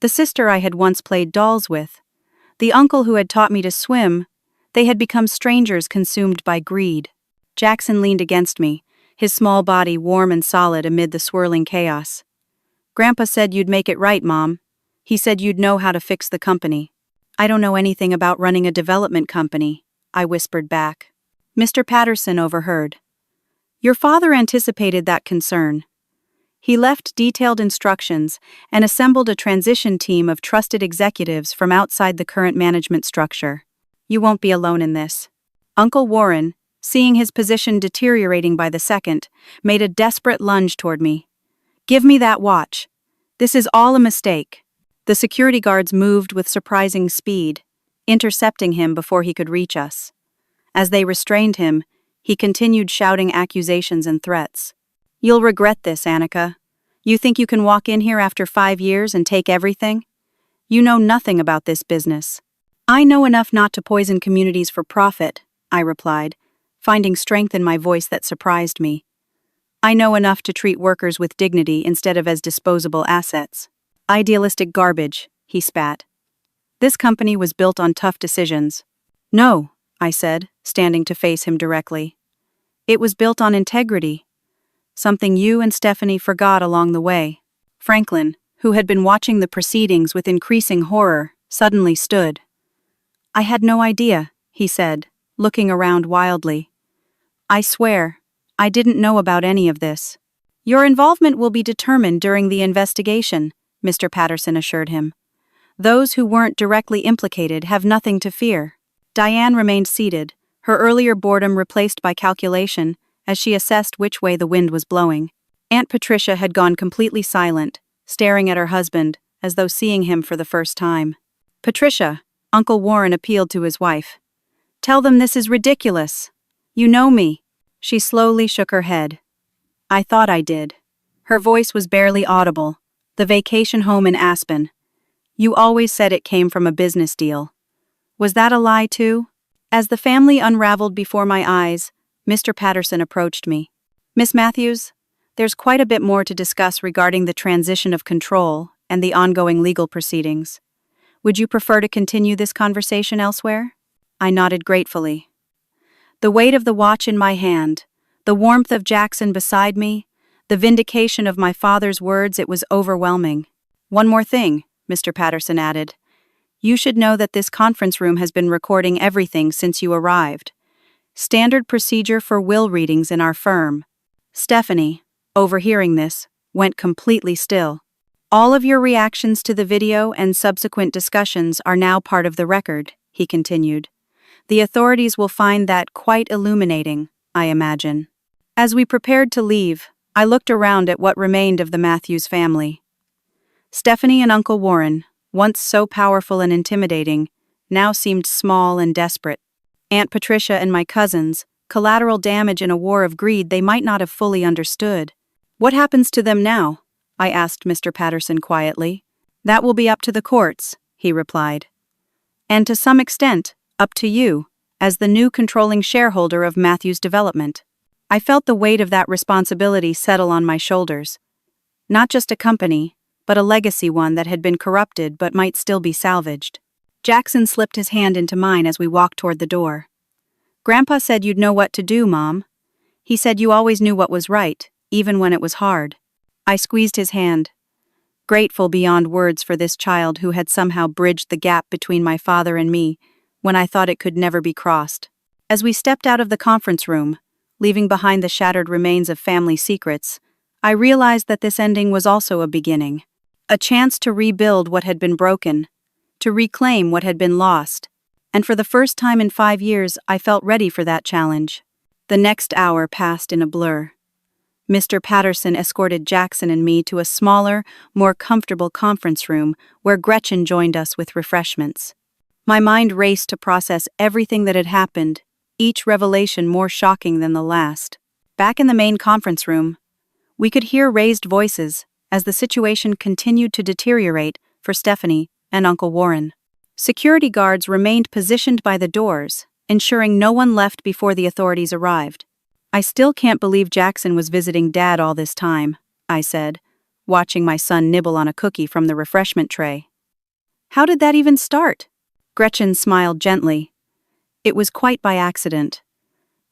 the sister I had once played dolls with, the uncle who had taught me to swim, they had become strangers consumed by greed. Jackson leaned against me, his small body warm and solid amid the swirling chaos. Grandpa said you'd make it right, Mom. He said you'd know how to fix the company. I don't know anything about running a development company, I whispered back. Mr. Patterson overheard. Your father anticipated that concern. He left detailed instructions and assembled a transition team of trusted executives from outside the current management structure. You won't be alone in this. Uncle Warren, seeing his position deteriorating by the second, made a desperate lunge toward me. Give me that watch. This is all a mistake. The security guards moved with surprising speed, intercepting him before he could reach us. As they restrained him, he continued shouting accusations and threats. You'll regret this, Annika. You think you can walk in here after 5 years and take everything? You know nothing about this business. I know enough not to poison communities for profit, I replied, finding strength in my voice that surprised me. I know enough to treat workers with dignity instead of as disposable assets. Idealistic garbage, he spat. This company was built on tough decisions. No, I said, standing to face him directly. It was built on integrity. Something you and Stephanie forgot along the way. Franklin, who had been watching the proceedings with increasing horror, suddenly stood. I had no idea, he said, looking around wildly. I swear, I didn't know about any of this. Your involvement will be determined during the investigation, Mr. Patterson assured him. Those who weren't directly implicated have nothing to fear. Diane remained seated, her earlier boredom replaced by calculation, as she assessed which way the wind was blowing. Aunt Patricia had gone completely silent, staring at her husband, as though seeing him for the first time. Patricia, Uncle Warren appealed to his wife. Tell them this is ridiculous. You know me. She slowly shook her head. I thought I did. Her voice was barely audible. The vacation home in Aspen. You always said it came from a business deal. Was that a lie too? As the family unraveled before my eyes, Mr. Patterson approached me. Miss Matthews, there's quite a bit more to discuss regarding the transition of control and the ongoing legal proceedings. Would you prefer to continue this conversation elsewhere? I nodded gratefully. The weight of the watch in my hand, the warmth of Jackson beside me, the vindication of my father's words, it was overwhelming. One more thing, Mr. Patterson added. You should know that this conference room has been recording everything since you arrived. Standard procedure for will readings in our firm. Stephanie, overhearing this, went completely still. All of your reactions to the video and subsequent discussions are now part of the record, he continued. The authorities will find that quite illuminating, I imagine. As we prepared to leave, I looked around at what remained of the Matthews family. Stephanie and Uncle Warren, once so powerful and intimidating, now seemed small and desperate. Aunt Patricia and my cousins, collateral damage in a war of greed they might not have fully understood. What happens to them now? I asked Mr. Patterson quietly. That will be up to the courts, he replied. And to some extent, up to you, as the new controlling shareholder of Matthews Development. I felt the weight of that responsibility settle on my shoulders. Not just a company, but a legacy one that had been corrupted but might still be salvaged. Jackson slipped his hand into mine as we walked toward the door. Grandpa said you'd know what to do, Mom. He said you always knew what was right, even when it was hard. I squeezed his hand, grateful beyond words for this child who had somehow bridged the gap between my father and me when I thought it could never be crossed. As we stepped out of the conference room, leaving behind the shattered remains of family secrets, I realized that this ending was also a beginning. A chance to rebuild what had been broken, to reclaim what had been lost. And for the first time in 5 years, I felt ready for that challenge. The next hour passed in a blur. Mr. Patterson escorted Jackson and me to a smaller, more comfortable conference room where Gretchen joined us with refreshments. My mind raced to process everything that had happened, each revelation more shocking than the last. Back in the main conference room, we could hear raised voices as the situation continued to deteriorate for Stephanie and Uncle Warren. Security guards remained positioned by the doors, ensuring no one left before the authorities arrived. "I still can't believe Jackson was visiting Dad all this time," I said, watching my son nibble on a cookie from the refreshment tray. "How did that even start?" Gretchen smiled gently. "It was quite by accident.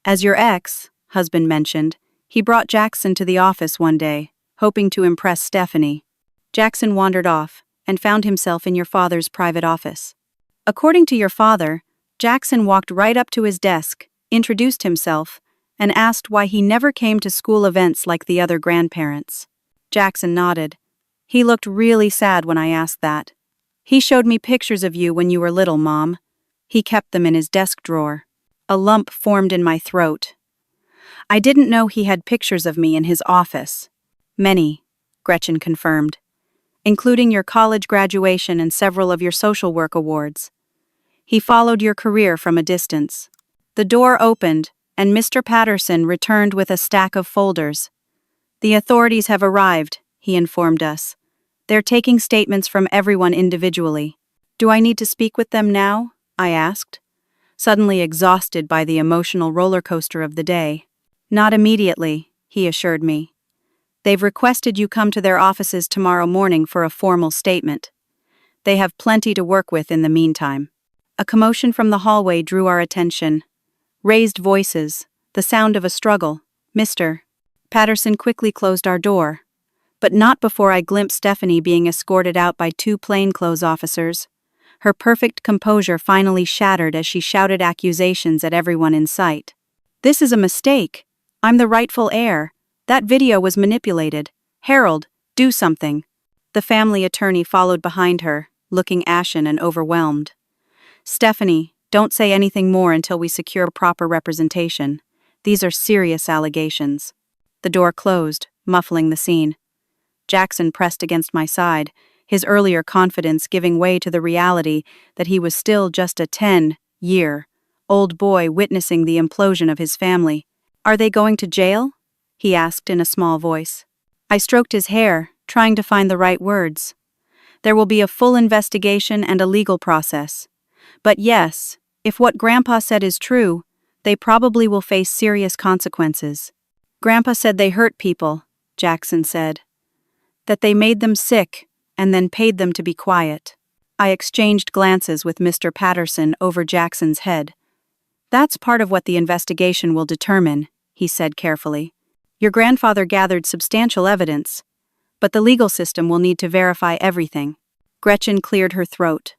As your ex-husband mentioned, he brought Jackson to the office one day, hoping to impress Stephanie. Jackson wandered off and found himself in your father's private office. According to your father, Jackson walked right up to his desk, introduced himself, and asked why he never came to school events like the other grandparents." Jackson nodded. "He looked really sad when I asked that. He showed me pictures of you when you were little, Mom. He kept them in his desk drawer." A lump formed in my throat. I didn't know he had pictures of me in his office. "Many," Gretchen confirmed, "including your college graduation and several of your social work awards. He followed your career from a distance." The door opened, and Mr. Patterson returned with a stack of folders. "The authorities have arrived," he informed us. "They're taking statements from everyone individually." "Do I need to speak with them now?" I asked, suddenly exhausted by the emotional roller coaster of the day. "Not immediately," he assured me. "They've requested you come to their offices tomorrow morning for a formal statement. They have plenty to work with in the meantime." A commotion from the hallway drew our attention. Raised voices, the sound of a struggle. "Mr. Patterson quickly closed our door, but not before I glimpsed Stephanie being escorted out by 2 plainclothes officers. Her perfect composure finally shattered as she shouted accusations at everyone in sight. "This is a mistake. I'm the rightful heir. That video was manipulated. Harold, do something." The family attorney followed behind her, looking ashen and overwhelmed. "Stephanie, don't say anything more until we secure proper representation. These are serious allegations." The door closed, muffling the scene. Jackson pressed against my side, his earlier confidence giving way to the reality that he was still just a 10-year-old boy witnessing the implosion of his family. "Are they going to jail?" he asked in a small voice. I stroked his hair, trying to find the right words. "There will be a full investigation and a legal process. But yes, if what Grandpa said is true, they probably will face serious consequences." "Grandpa said they hurt people," Jackson said. "That they made them sick and then paid them to be quiet." I exchanged glances with Mr. Patterson over Jackson's head. "That's part of what the investigation will determine," he said carefully. "Your grandfather gathered substantial evidence, but the legal system will need to verify everything." Gretchen cleared her throat.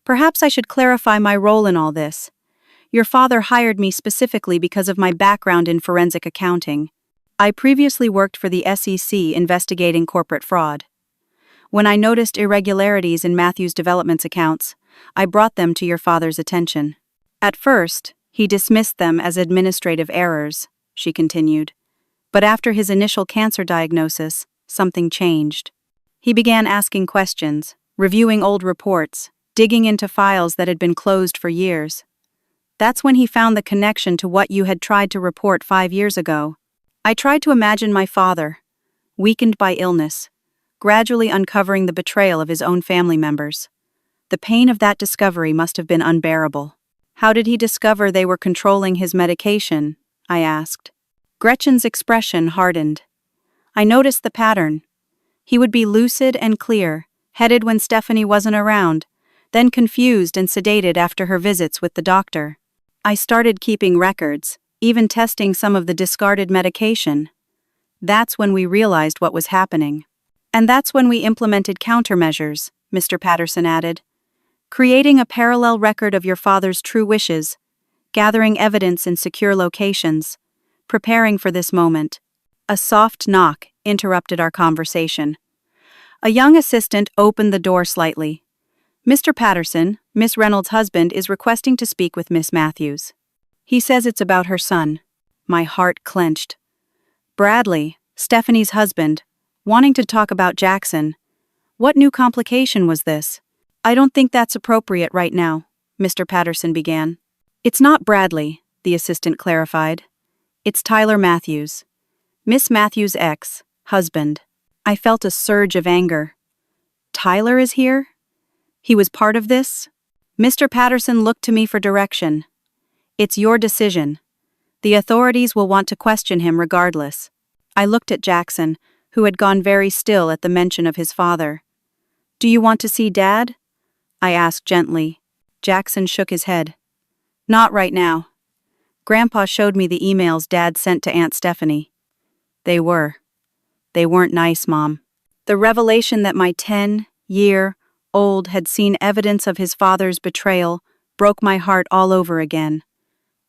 "Perhaps I should clarify my role in all this. Your father hired me specifically because of my background in forensic accounting. I previously worked for the SEC investigating corporate fraud. When I noticed irregularities in Matthew's development's accounts, I brought them to your father's attention. At first, he dismissed them as administrative errors," she continued. "But after his initial cancer diagnosis, something changed. He began asking questions, reviewing old reports, digging into files that had been closed for years. That's when he found the connection to what you had tried to report 5 years ago. I tried to imagine my father, weakened by illness, gradually uncovering the betrayal of his own family members. The pain of that discovery must have been unbearable." "How did he discover they were controlling his medication?" I asked. Gretchen's expression hardened. I noticed the pattern. He would be lucid and clear, headed when Stephanie wasn't around, then confused and sedated after her visits with the doctor. I started keeping records, even testing some of the discarded medication. That's when we realized what was happening. "And that's when we implemented countermeasures," Mr. Patterson added. "Creating a parallel record of your father's true wishes, gathering evidence in secure locations, preparing for this moment." A soft knock interrupted our conversation. A young assistant opened the door slightly. Mr. Patterson, Miss Reynolds' husband, is requesting to speak with Miss Matthews. He says it's about her son. My heart clenched. Bradley, Stephanie's husband, wanting to talk about Jackson. What new complication was this? I don't think that's appropriate right now, Mr. Patterson began. It's not Bradley, the assistant clarified. It's Tyler Matthews. Miss Matthews' ex-husband. I felt a surge of anger. Tyler is here? He was part of this? Mr. Patterson looked to me for direction. It's your decision. The authorities will want to question him regardless. I looked at Jackson, who had gone very still at the mention of his father. Do you want to see Dad? I asked gently. Jackson shook his head. Not right now. Grandpa showed me the emails Dad sent to Aunt Stephanie. They weren't nice, Mom. The revelation that my 10-year-old had seen evidence of his father's betrayal broke my heart all over again.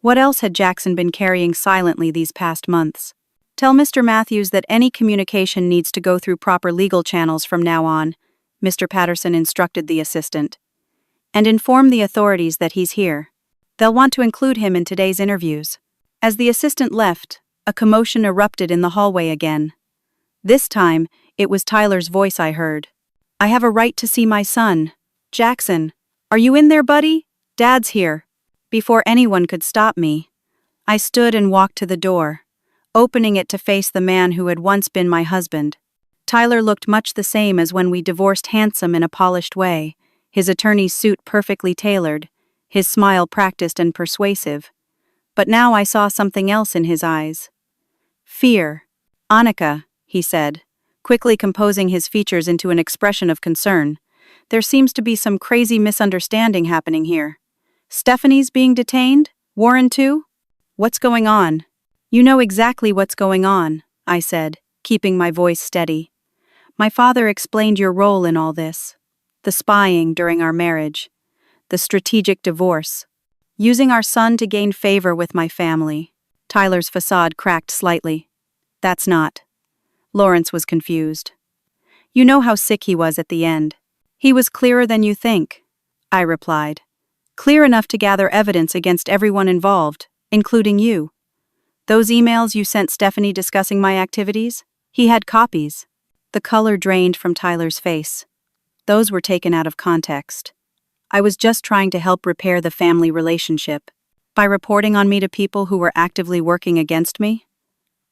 What else had Jackson been carrying silently these past months? Tell Mr. Matthews that any communication needs to go through proper legal channels from now on, Mr. Patterson instructed the assistant. And inform the authorities that he's here. They'll want to include him in today's interviews. As the assistant left, a commotion erupted in the hallway again. This time, it was Tyler's voice I heard. I have a right to see my son. Jackson, are you in there, buddy? Dad's here. Before anyone could stop me, I stood and walked to the door, opening it to face the man who had once been my husband. Tyler looked much the same as when we divorced, handsome in a polished way, his attorney's suit perfectly tailored, his smile practiced and persuasive. But now I saw something else in his eyes. Fear. Annika, he said, quickly composing his features into an expression of concern. There seems to be some crazy misunderstanding happening here. Stephanie's being detained? Warren too? What's going on? You know exactly what's going on, I said, keeping my voice steady. My father explained your role in all this. The spying during our marriage. The strategic divorce. Using our son to gain favor with my family. Tyler's facade cracked slightly. That's not. Lawrence was confused. You know how sick he was at the end. He was clearer than you think, I replied. Clear enough to gather evidence against everyone involved, including you. Those emails you sent Stephanie discussing my activities? He had copies. The color drained from Tyler's face. Those were taken out of context. I was just trying to help repair the family relationship. By reporting on me to people who were actively working against me?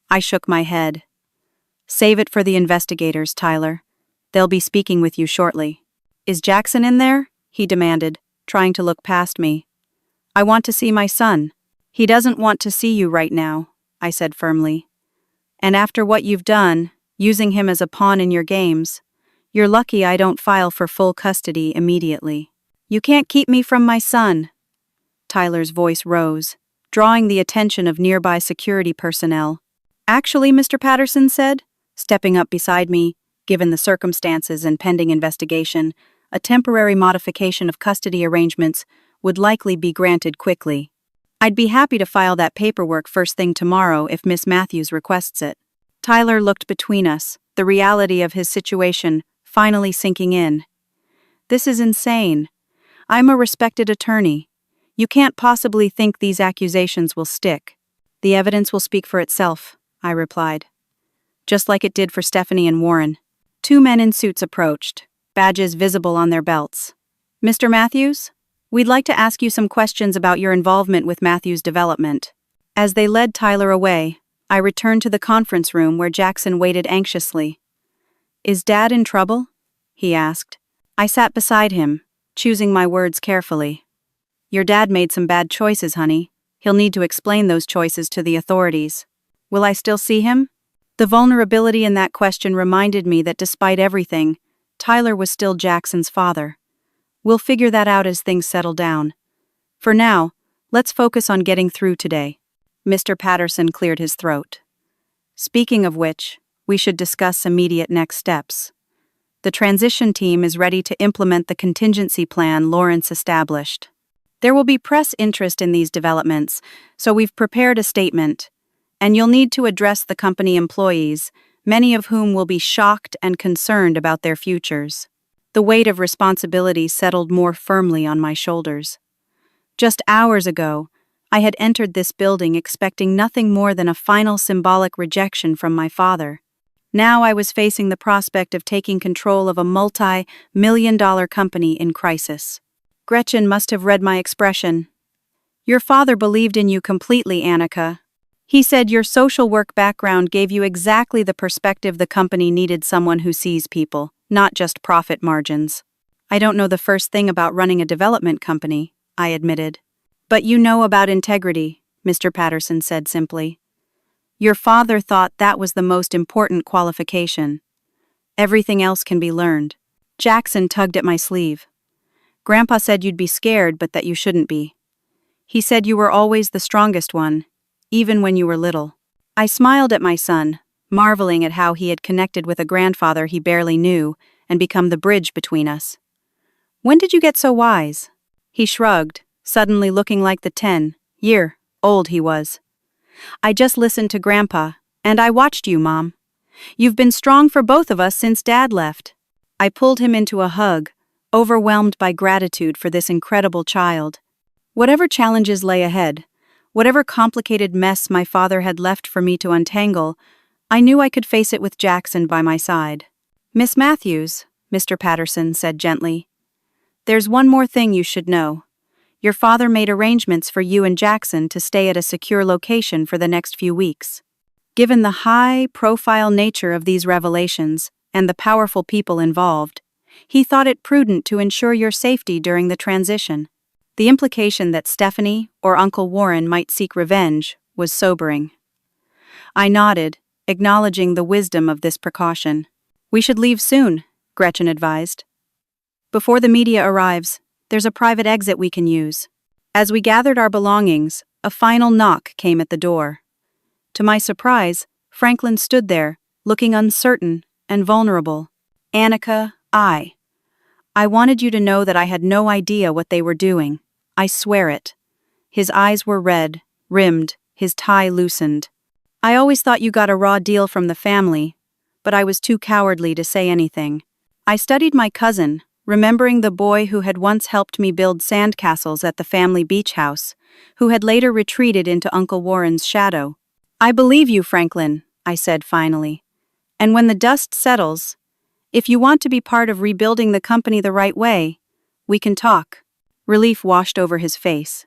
I shook my head. Save it for the investigators, Tyler. They'll be speaking with you shortly. Is Jackson in there? He demanded, trying to look past me. I want to see my son. He doesn't want to see you right now, I said firmly. And after what you've done, using him as a pawn in your games, you're lucky I don't file for full custody immediately. You can't keep me from my son. Tyler's voice rose, drawing the attention of nearby security personnel. Actually, Mr. Patterson said, stepping up beside me, given the circumstances and pending investigation, a temporary modification of custody arrangements would likely be granted quickly. I'd be happy to file that paperwork first thing tomorrow if Miss Matthews requests it. Tyler looked between us, the reality of his situation finally sinking in. This is insane. I'm a respected attorney. You can't possibly think these accusations will stick. The evidence will speak for itself, I replied. Just like it did for Stephanie and Warren. Two men in suits approached, badges visible on their belts. Mr. Matthews, we'd like to ask you some questions about your involvement with Matthews' development. As they led Tyler away, I returned to the conference room where Jackson waited anxiously. Is Dad in trouble? He asked. I sat beside him, choosing my words carefully. Your dad made some bad choices, honey. He'll need to explain those choices to the authorities. Will I still see him? The vulnerability in that question reminded me that despite everything, Tyler was still Jackson's father. We'll figure that out as things settle down. For now, let's focus on getting through today. Mr. Patterson cleared his throat. Speaking of which, we should discuss immediate next steps. The transition team is ready to implement the contingency plan Lawrence established. There will be press interest in these developments, so we've prepared a statement, and you'll need to address the company employees, many of whom will be shocked and concerned about their futures. The weight of responsibility settled more firmly on my shoulders. Just hours ago, I had entered this building expecting nothing more than a final symbolic rejection from my father. Now I was facing the prospect of taking control of a multi-million-dollar company in crisis. Gretchen must have read my expression. Your father believed in you completely, Annika. He said your social work background gave you exactly the perspective the company needed, someone who sees people, not just profit margins. I don't know the first thing about running a development company, I admitted. But you know about integrity, Mr. Patterson said simply. Your father thought that was the most important qualification. Everything else can be learned. Jackson tugged at my sleeve. Grandpa said you'd be scared, but that you shouldn't be. He said you were always the strongest one, even when you were little. I smiled at my son, marveling at how he had connected with a grandfather he barely knew and become the bridge between us. When did you get so wise? He shrugged, suddenly looking like the 10-year-old he was. I just listened to Grandpa, and I watched you, Mom. You've been strong for both of us since Dad left. I pulled him into a hug, overwhelmed by gratitude for this incredible child. Whatever challenges lay ahead, whatever complicated mess my father had left for me to untangle, I knew I could face it with Jackson by my side. Miss Matthews, Mr. Patterson said gently, there's one more thing you should know. Your father made arrangements for you and Jackson to stay at a secure location for the next few weeks. Given the high-profile nature of these revelations and the powerful people involved, he thought it prudent to ensure your safety during the transition. The implication that Stephanie or Uncle Warren might seek revenge was sobering. I nodded, acknowledging the wisdom of this precaution. We should leave soon, Gretchen advised. Before the media arrives, there's a private exit we can use. As we gathered our belongings, a final knock came at the door. To my surprise, Franklin stood there, looking uncertain and vulnerable. Annika, I wanted you to know that I had no idea what they were doing. I swear it. His eyes were red, rimmed, his tie loosened. I always thought you got a raw deal from the family, but I was too cowardly to say anything. I studied my cousin, remembering the boy who had once helped me build sandcastles at the family beach house, who had later retreated into Uncle Warren's shadow. I believe you, Franklin, I said finally. And when the dust settles, if you want to be part of rebuilding the company the right way, we can talk. Relief washed over his face.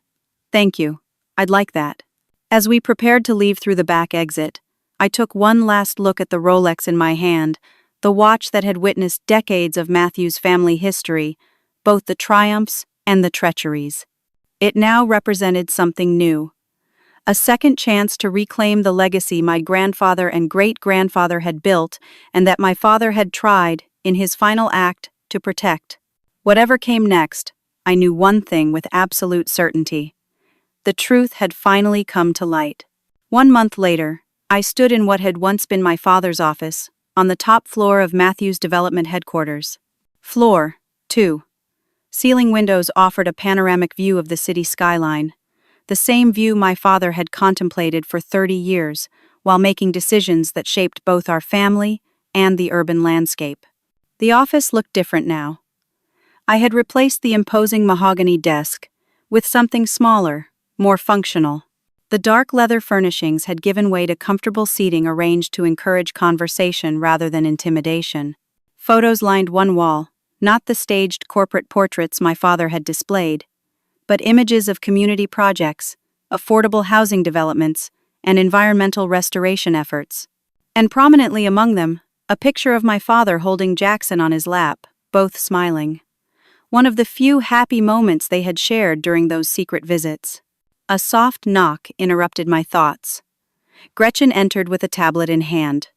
Thank you. I'd like that. As we prepared to leave through the back exit, I took one last look at the Rolex in my hand, the watch that had witnessed decades of Matthew's family history, both the triumphs and the treacheries. It now represented something new. A second chance to reclaim the legacy my grandfather and great-grandfather had built and that my father had tried, in his final act, to protect. Whatever came next, I knew one thing with absolute certainty. The truth had finally come to light. 1 month later, I stood in what had once been my father's office, on the top floor of Matthew's development headquarters. Floor 2. Ceiling windows offered a panoramic view of the city skyline, the same view my father had contemplated for 30 years, while making decisions that shaped both our family and the urban landscape. The office looked different now. I had replaced the imposing mahogany desk with something smaller, more functional. The dark leather furnishings had given way to comfortable seating arranged to encourage conversation rather than intimidation. Photos lined one wall, not the staged corporate portraits my father had displayed, but images of community projects, affordable housing developments, and environmental restoration efforts. And prominently among them, a picture of my father holding Jackson on his lap, both smiling. One of the few happy moments they had shared during those secret visits. A soft knock interrupted my thoughts. Gretchen entered with a tablet in hand.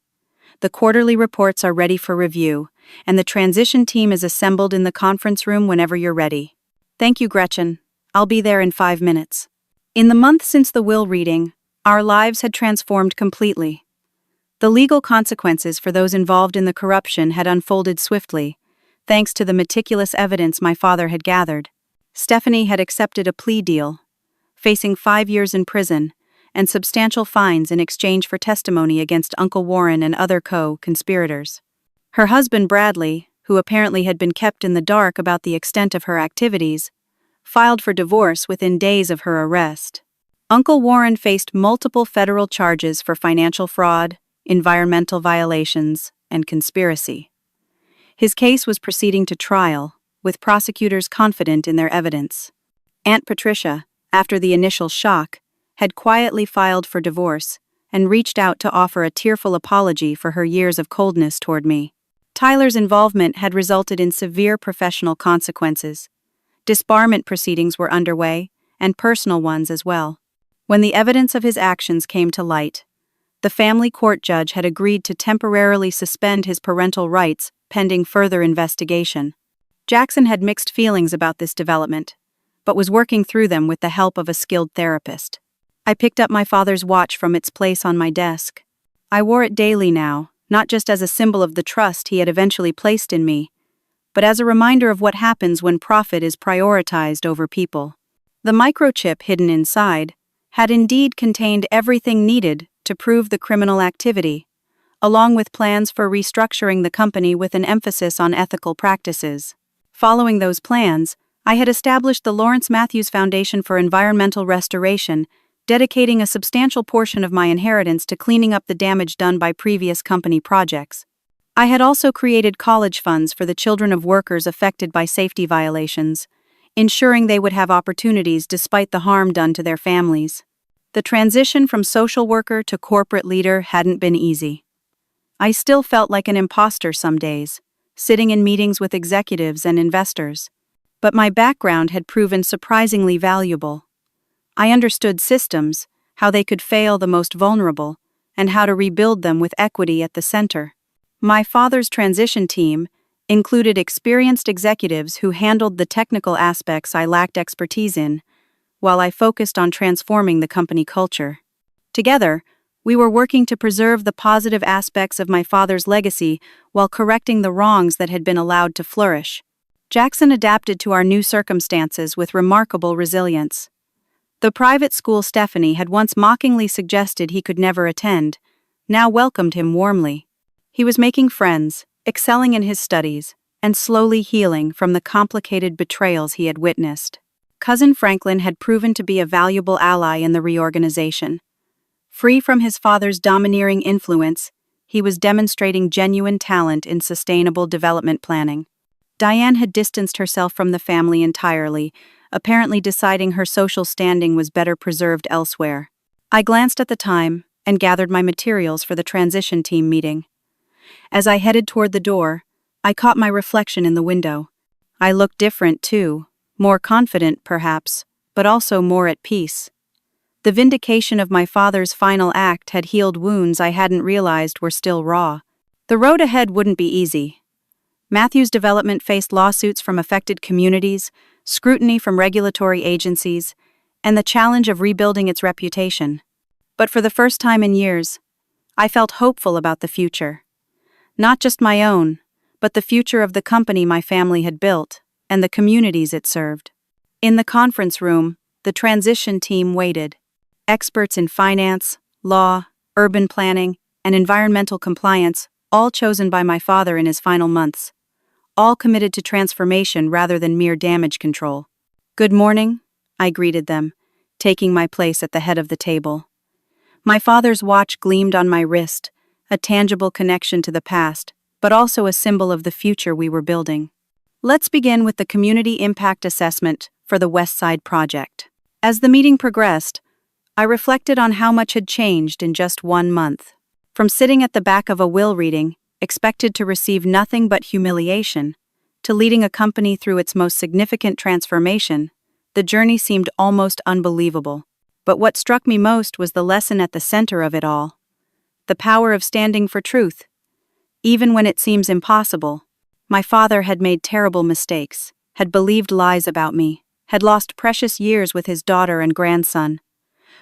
The quarterly reports are ready for review, and the transition team is assembled in the conference room whenever you're ready. Thank you, Gretchen. I'll be there in 5 minutes. In the month since the will reading, our lives had transformed completely. The legal consequences for those involved in the corruption had unfolded swiftly, thanks to the meticulous evidence my father had gathered. Stephanie had accepted a plea deal, facing 5 years in prison, and substantial fines in exchange for testimony against Uncle Warren and other co-conspirators. Her husband Bradley, who apparently had been kept in the dark about the extent of her activities, filed for divorce within days of her arrest. Uncle Warren faced multiple federal charges for financial fraud, environmental violations, and conspiracy. His case was proceeding to trial, with prosecutors confident in their evidence. Aunt Patricia, after the initial shock, had quietly filed for divorce and reached out to offer a tearful apology for her years of coldness toward me. Tyler's involvement had resulted in severe professional consequences. Disbarment proceedings were underway, and personal ones as well. When the evidence of his actions came to light, the family court judge had agreed to temporarily suspend his parental rights pending further investigation. Jackson had mixed feelings about this development, but was working through them with the help of a skilled therapist. I picked up my father's watch from its place on my desk. I wore it daily now, not just as a symbol of the trust he had eventually placed in me, but as a reminder of what happens when profit is prioritized over people. The microchip hidden inside had indeed contained everything needed to prove the criminal activity, along with plans for restructuring the company with an emphasis on ethical practices. Following those plans, I had established the Lawrence Matthews Foundation for Environmental Restoration, dedicating a substantial portion of my inheritance to cleaning up the damage done by previous company projects. I had also created college funds for the children of workers affected by safety violations, ensuring they would have opportunities despite the harm done to their families. The transition from social worker to corporate leader hadn't been easy. I still felt like an imposter some days, sitting in meetings with executives and investors. But my background had proven surprisingly valuable. I understood systems, how they could fail the most vulnerable, and how to rebuild them with equity at the center. My father's transition team included experienced executives who handled the technical aspects I lacked expertise in, while I focused on transforming the company culture. Together, we were working to preserve the positive aspects of my father's legacy while correcting the wrongs that had been allowed to flourish. Jackson adapted to our new circumstances with remarkable resilience. The private school Stephanie had once mockingly suggested he could never attend, now welcomed him warmly. He was making friends, excelling in his studies, and slowly healing from the complicated betrayals he had witnessed. Cousin Franklin had proven to be a valuable ally in the reorganization. Free from his father's domineering influence, he was demonstrating genuine talent in sustainable development planning. Diane had distanced herself from the family entirely, apparently deciding her social standing was better preserved elsewhere. I glanced at the time and gathered my materials for the transition team meeting. As I headed toward the door, I caught my reflection in the window. I looked different, too, more confident, perhaps, but also more at peace. The vindication of my father's final act had healed wounds I hadn't realized were still raw. The road ahead wouldn't be easy. Matthews' development faced lawsuits from affected communities, scrutiny from regulatory agencies, and the challenge of rebuilding its reputation. But for the first time in years, I felt hopeful about the future. Not just my own, but the future of the company my family had built, and the communities it served. In the conference room, the transition team waited. Experts in finance, law, urban planning, and environmental compliance, all chosen by my father in his final months. All committed to transformation rather than mere damage control. "Good morning," I greeted them, taking my place at the head of the table. My father's watch gleamed on my wrist, a tangible connection to the past, but also a symbol of the future we were building. Let's begin with the Community Impact Assessment for the West Side Project. As the meeting progressed, I reflected on how much had changed in just 1 month. From sitting at the back of a will reading, expected to receive nothing but humiliation, to leading a company through its most significant transformation, the journey seemed almost unbelievable. But what struck me most was the lesson at the center of it all: the power of standing for truth. Even when it seems impossible, my father had made terrible mistakes, had believed lies about me, had lost precious years with his daughter and grandson.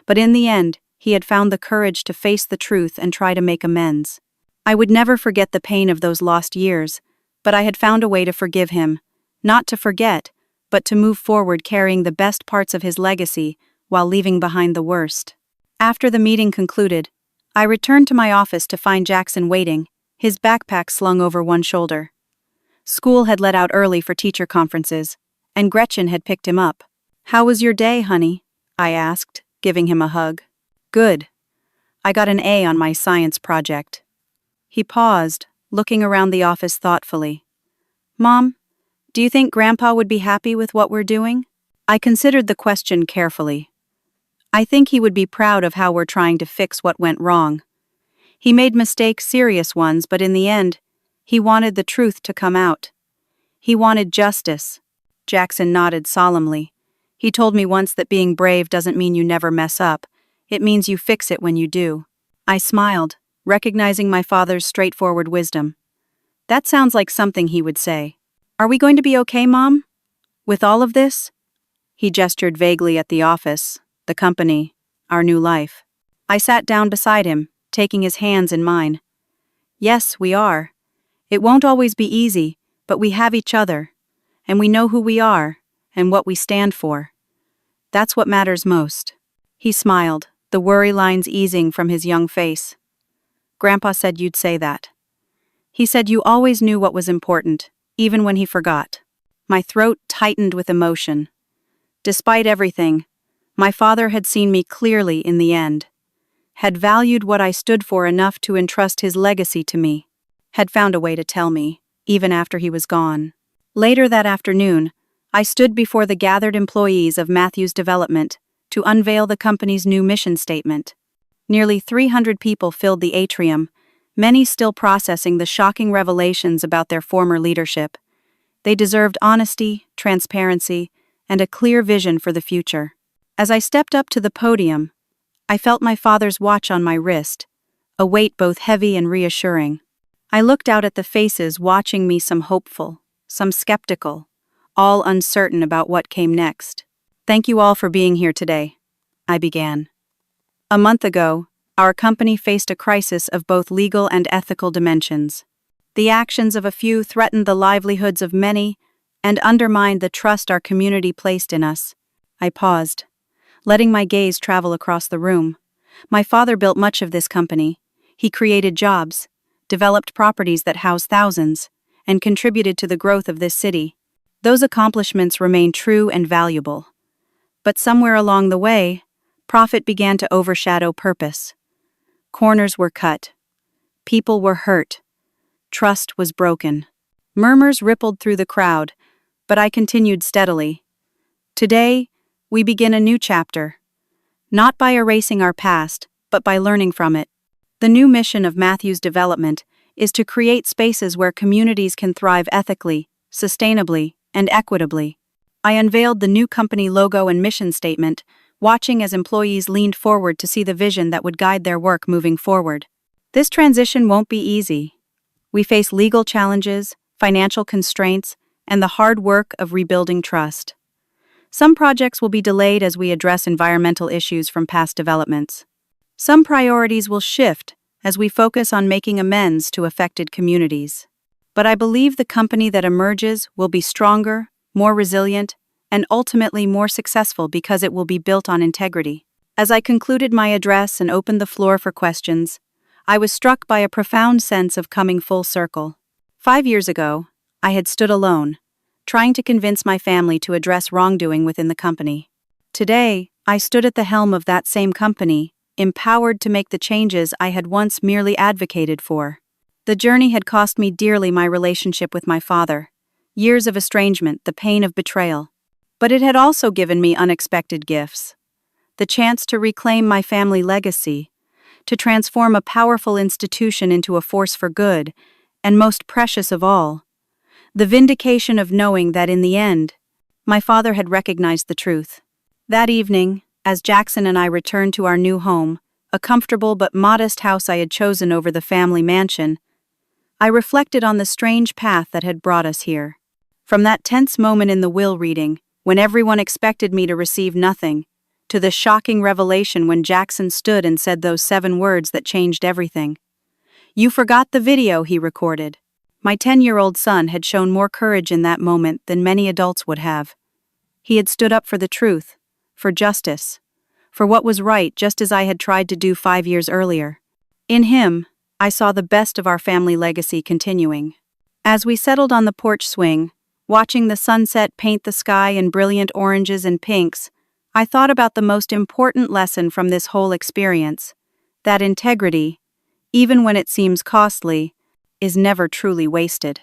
But in the end, he had found the courage to face the truth and try to make amends. I would never forget the pain of those lost years, but I had found a way to forgive him, not to forget, but to move forward carrying the best parts of his legacy while leaving behind the worst. After the meeting concluded, I returned to my office to find Jackson waiting, his backpack slung over one shoulder. School had let out early for teacher conferences, and Gretchen had picked him up. "How was your day, honey?" I asked, giving him a hug. "Good. I got an A on my science project." He paused, looking around the office thoughtfully. "Mom, do you think Grandpa would be happy with what we're doing?" I considered the question carefully. I think he would be proud of how we're trying to fix what went wrong. He made mistakes, serious ones, but in the end, he wanted the truth to come out. He wanted justice. Jackson nodded solemnly. He told me once that being brave doesn't mean you never mess up. It means you fix it when you do. I smiled, recognizing my father's straightforward wisdom. That sounds like something he would say. "Are we going to be okay, Mom? With all of this?" He gestured vaguely at the office, the company, our new life. I sat down beside him, taking his hands in mine. "Yes, we are. It won't always be easy, but we have each other, and we know who we are and what we stand for. That's what matters most." He smiled, the worry lines easing from his young face. "Grandpa said you'd say that. He said you always knew what was important, even when he forgot." My throat tightened with emotion. Despite everything, my father had seen me clearly in the end, had valued what I stood for enough to entrust his legacy to me, had found a way to tell me, even after he was gone. Later that afternoon, I stood before the gathered employees of Matthews Development to unveil the company's new mission statement. Nearly 300 people filled the atrium, many still processing the shocking revelations about their former leadership. They deserved honesty, transparency, and a clear vision for the future. As I stepped up to the podium, I felt my father's watch on my wrist, a weight both heavy and reassuring. I looked out at the faces watching me, some hopeful, some skeptical, all uncertain about what came next. "Thank you all for being here today," I began. A month ago, our company faced a crisis of both legal and ethical dimensions. The actions of a few threatened the livelihoods of many and undermined the trust our community placed in us. I paused, letting my gaze travel across the room. My father built much of this company. He created jobs, developed properties that house thousands, and contributed to the growth of this city. Those accomplishments remain true and valuable. But somewhere along the way, profit began to overshadow purpose. Corners were cut. People were hurt. Trust was broken. Murmurs rippled through the crowd, but I continued steadily. Today, we begin a new chapter. Not by erasing our past, but by learning from it. The new mission of Matthews Development is to create spaces where communities can thrive ethically, sustainably, and equitably. I unveiled the new company logo and mission statement, watching as employees leaned forward to see the vision that would guide their work moving forward. This transition won't be easy. We face legal challenges, financial constraints, and the hard work of rebuilding trust. Some projects will be delayed as we address environmental issues from past developments. Some priorities will shift as we focus on making amends to affected communities. But I believe the company that emerges will be stronger, more resilient, and ultimately more successful because it will be built on integrity. As I concluded my address and opened the floor for questions, I was struck by a profound sense of coming full circle. 5 years ago, I had stood alone, trying to convince my family to address wrongdoing within the company. Today, I stood at the helm of that same company, empowered to make the changes I had once merely advocated for. The journey had cost me dearly my relationship with my father, years of estrangement, the pain of betrayal. But it had also given me unexpected gifts. The chance to reclaim my family legacy, to transform a powerful institution into a force for good, and most precious of all, the vindication of knowing that in the end, my father had recognized the truth. That evening, as Jackson and I returned to our new home, a comfortable but modest house I had chosen over the family mansion, I reflected on the strange path that had brought us here. From that tense moment in the will reading, when everyone expected me to receive nothing, to the shocking revelation when Jackson stood and said those 7 words that changed everything. "You forgot the video," he recorded. My 10-year-old son had shown more courage in that moment than many adults would have. He had stood up for the truth, for justice, for what was right, just as I had tried to do 5 years earlier. In him, I saw the best of our family legacy continuing. As we settled on the porch swing, watching the sunset paint the sky in brilliant oranges and pinks, I thought about the most important lesson from this whole experience: that integrity, even when it seems costly, is never truly wasted.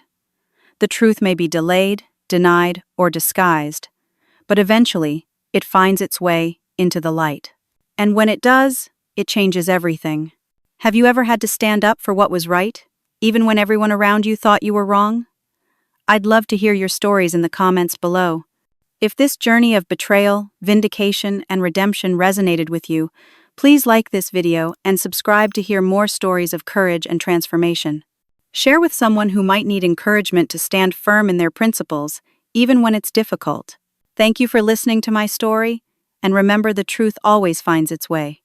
The truth may be delayed, denied, or disguised, but eventually, it finds its way into the light. And when it does, it changes everything. Have you ever had to stand up for what was right, even when everyone around you thought you were wrong? I'd love to hear your stories in the comments below. If this journey of betrayal, vindication, and redemption resonated with you, please like this video and subscribe to hear more stories of courage and transformation. Share with someone who might need encouragement to stand firm in their principles, even when it's difficult. Thank you for listening to my story, and remember, the truth always finds its way.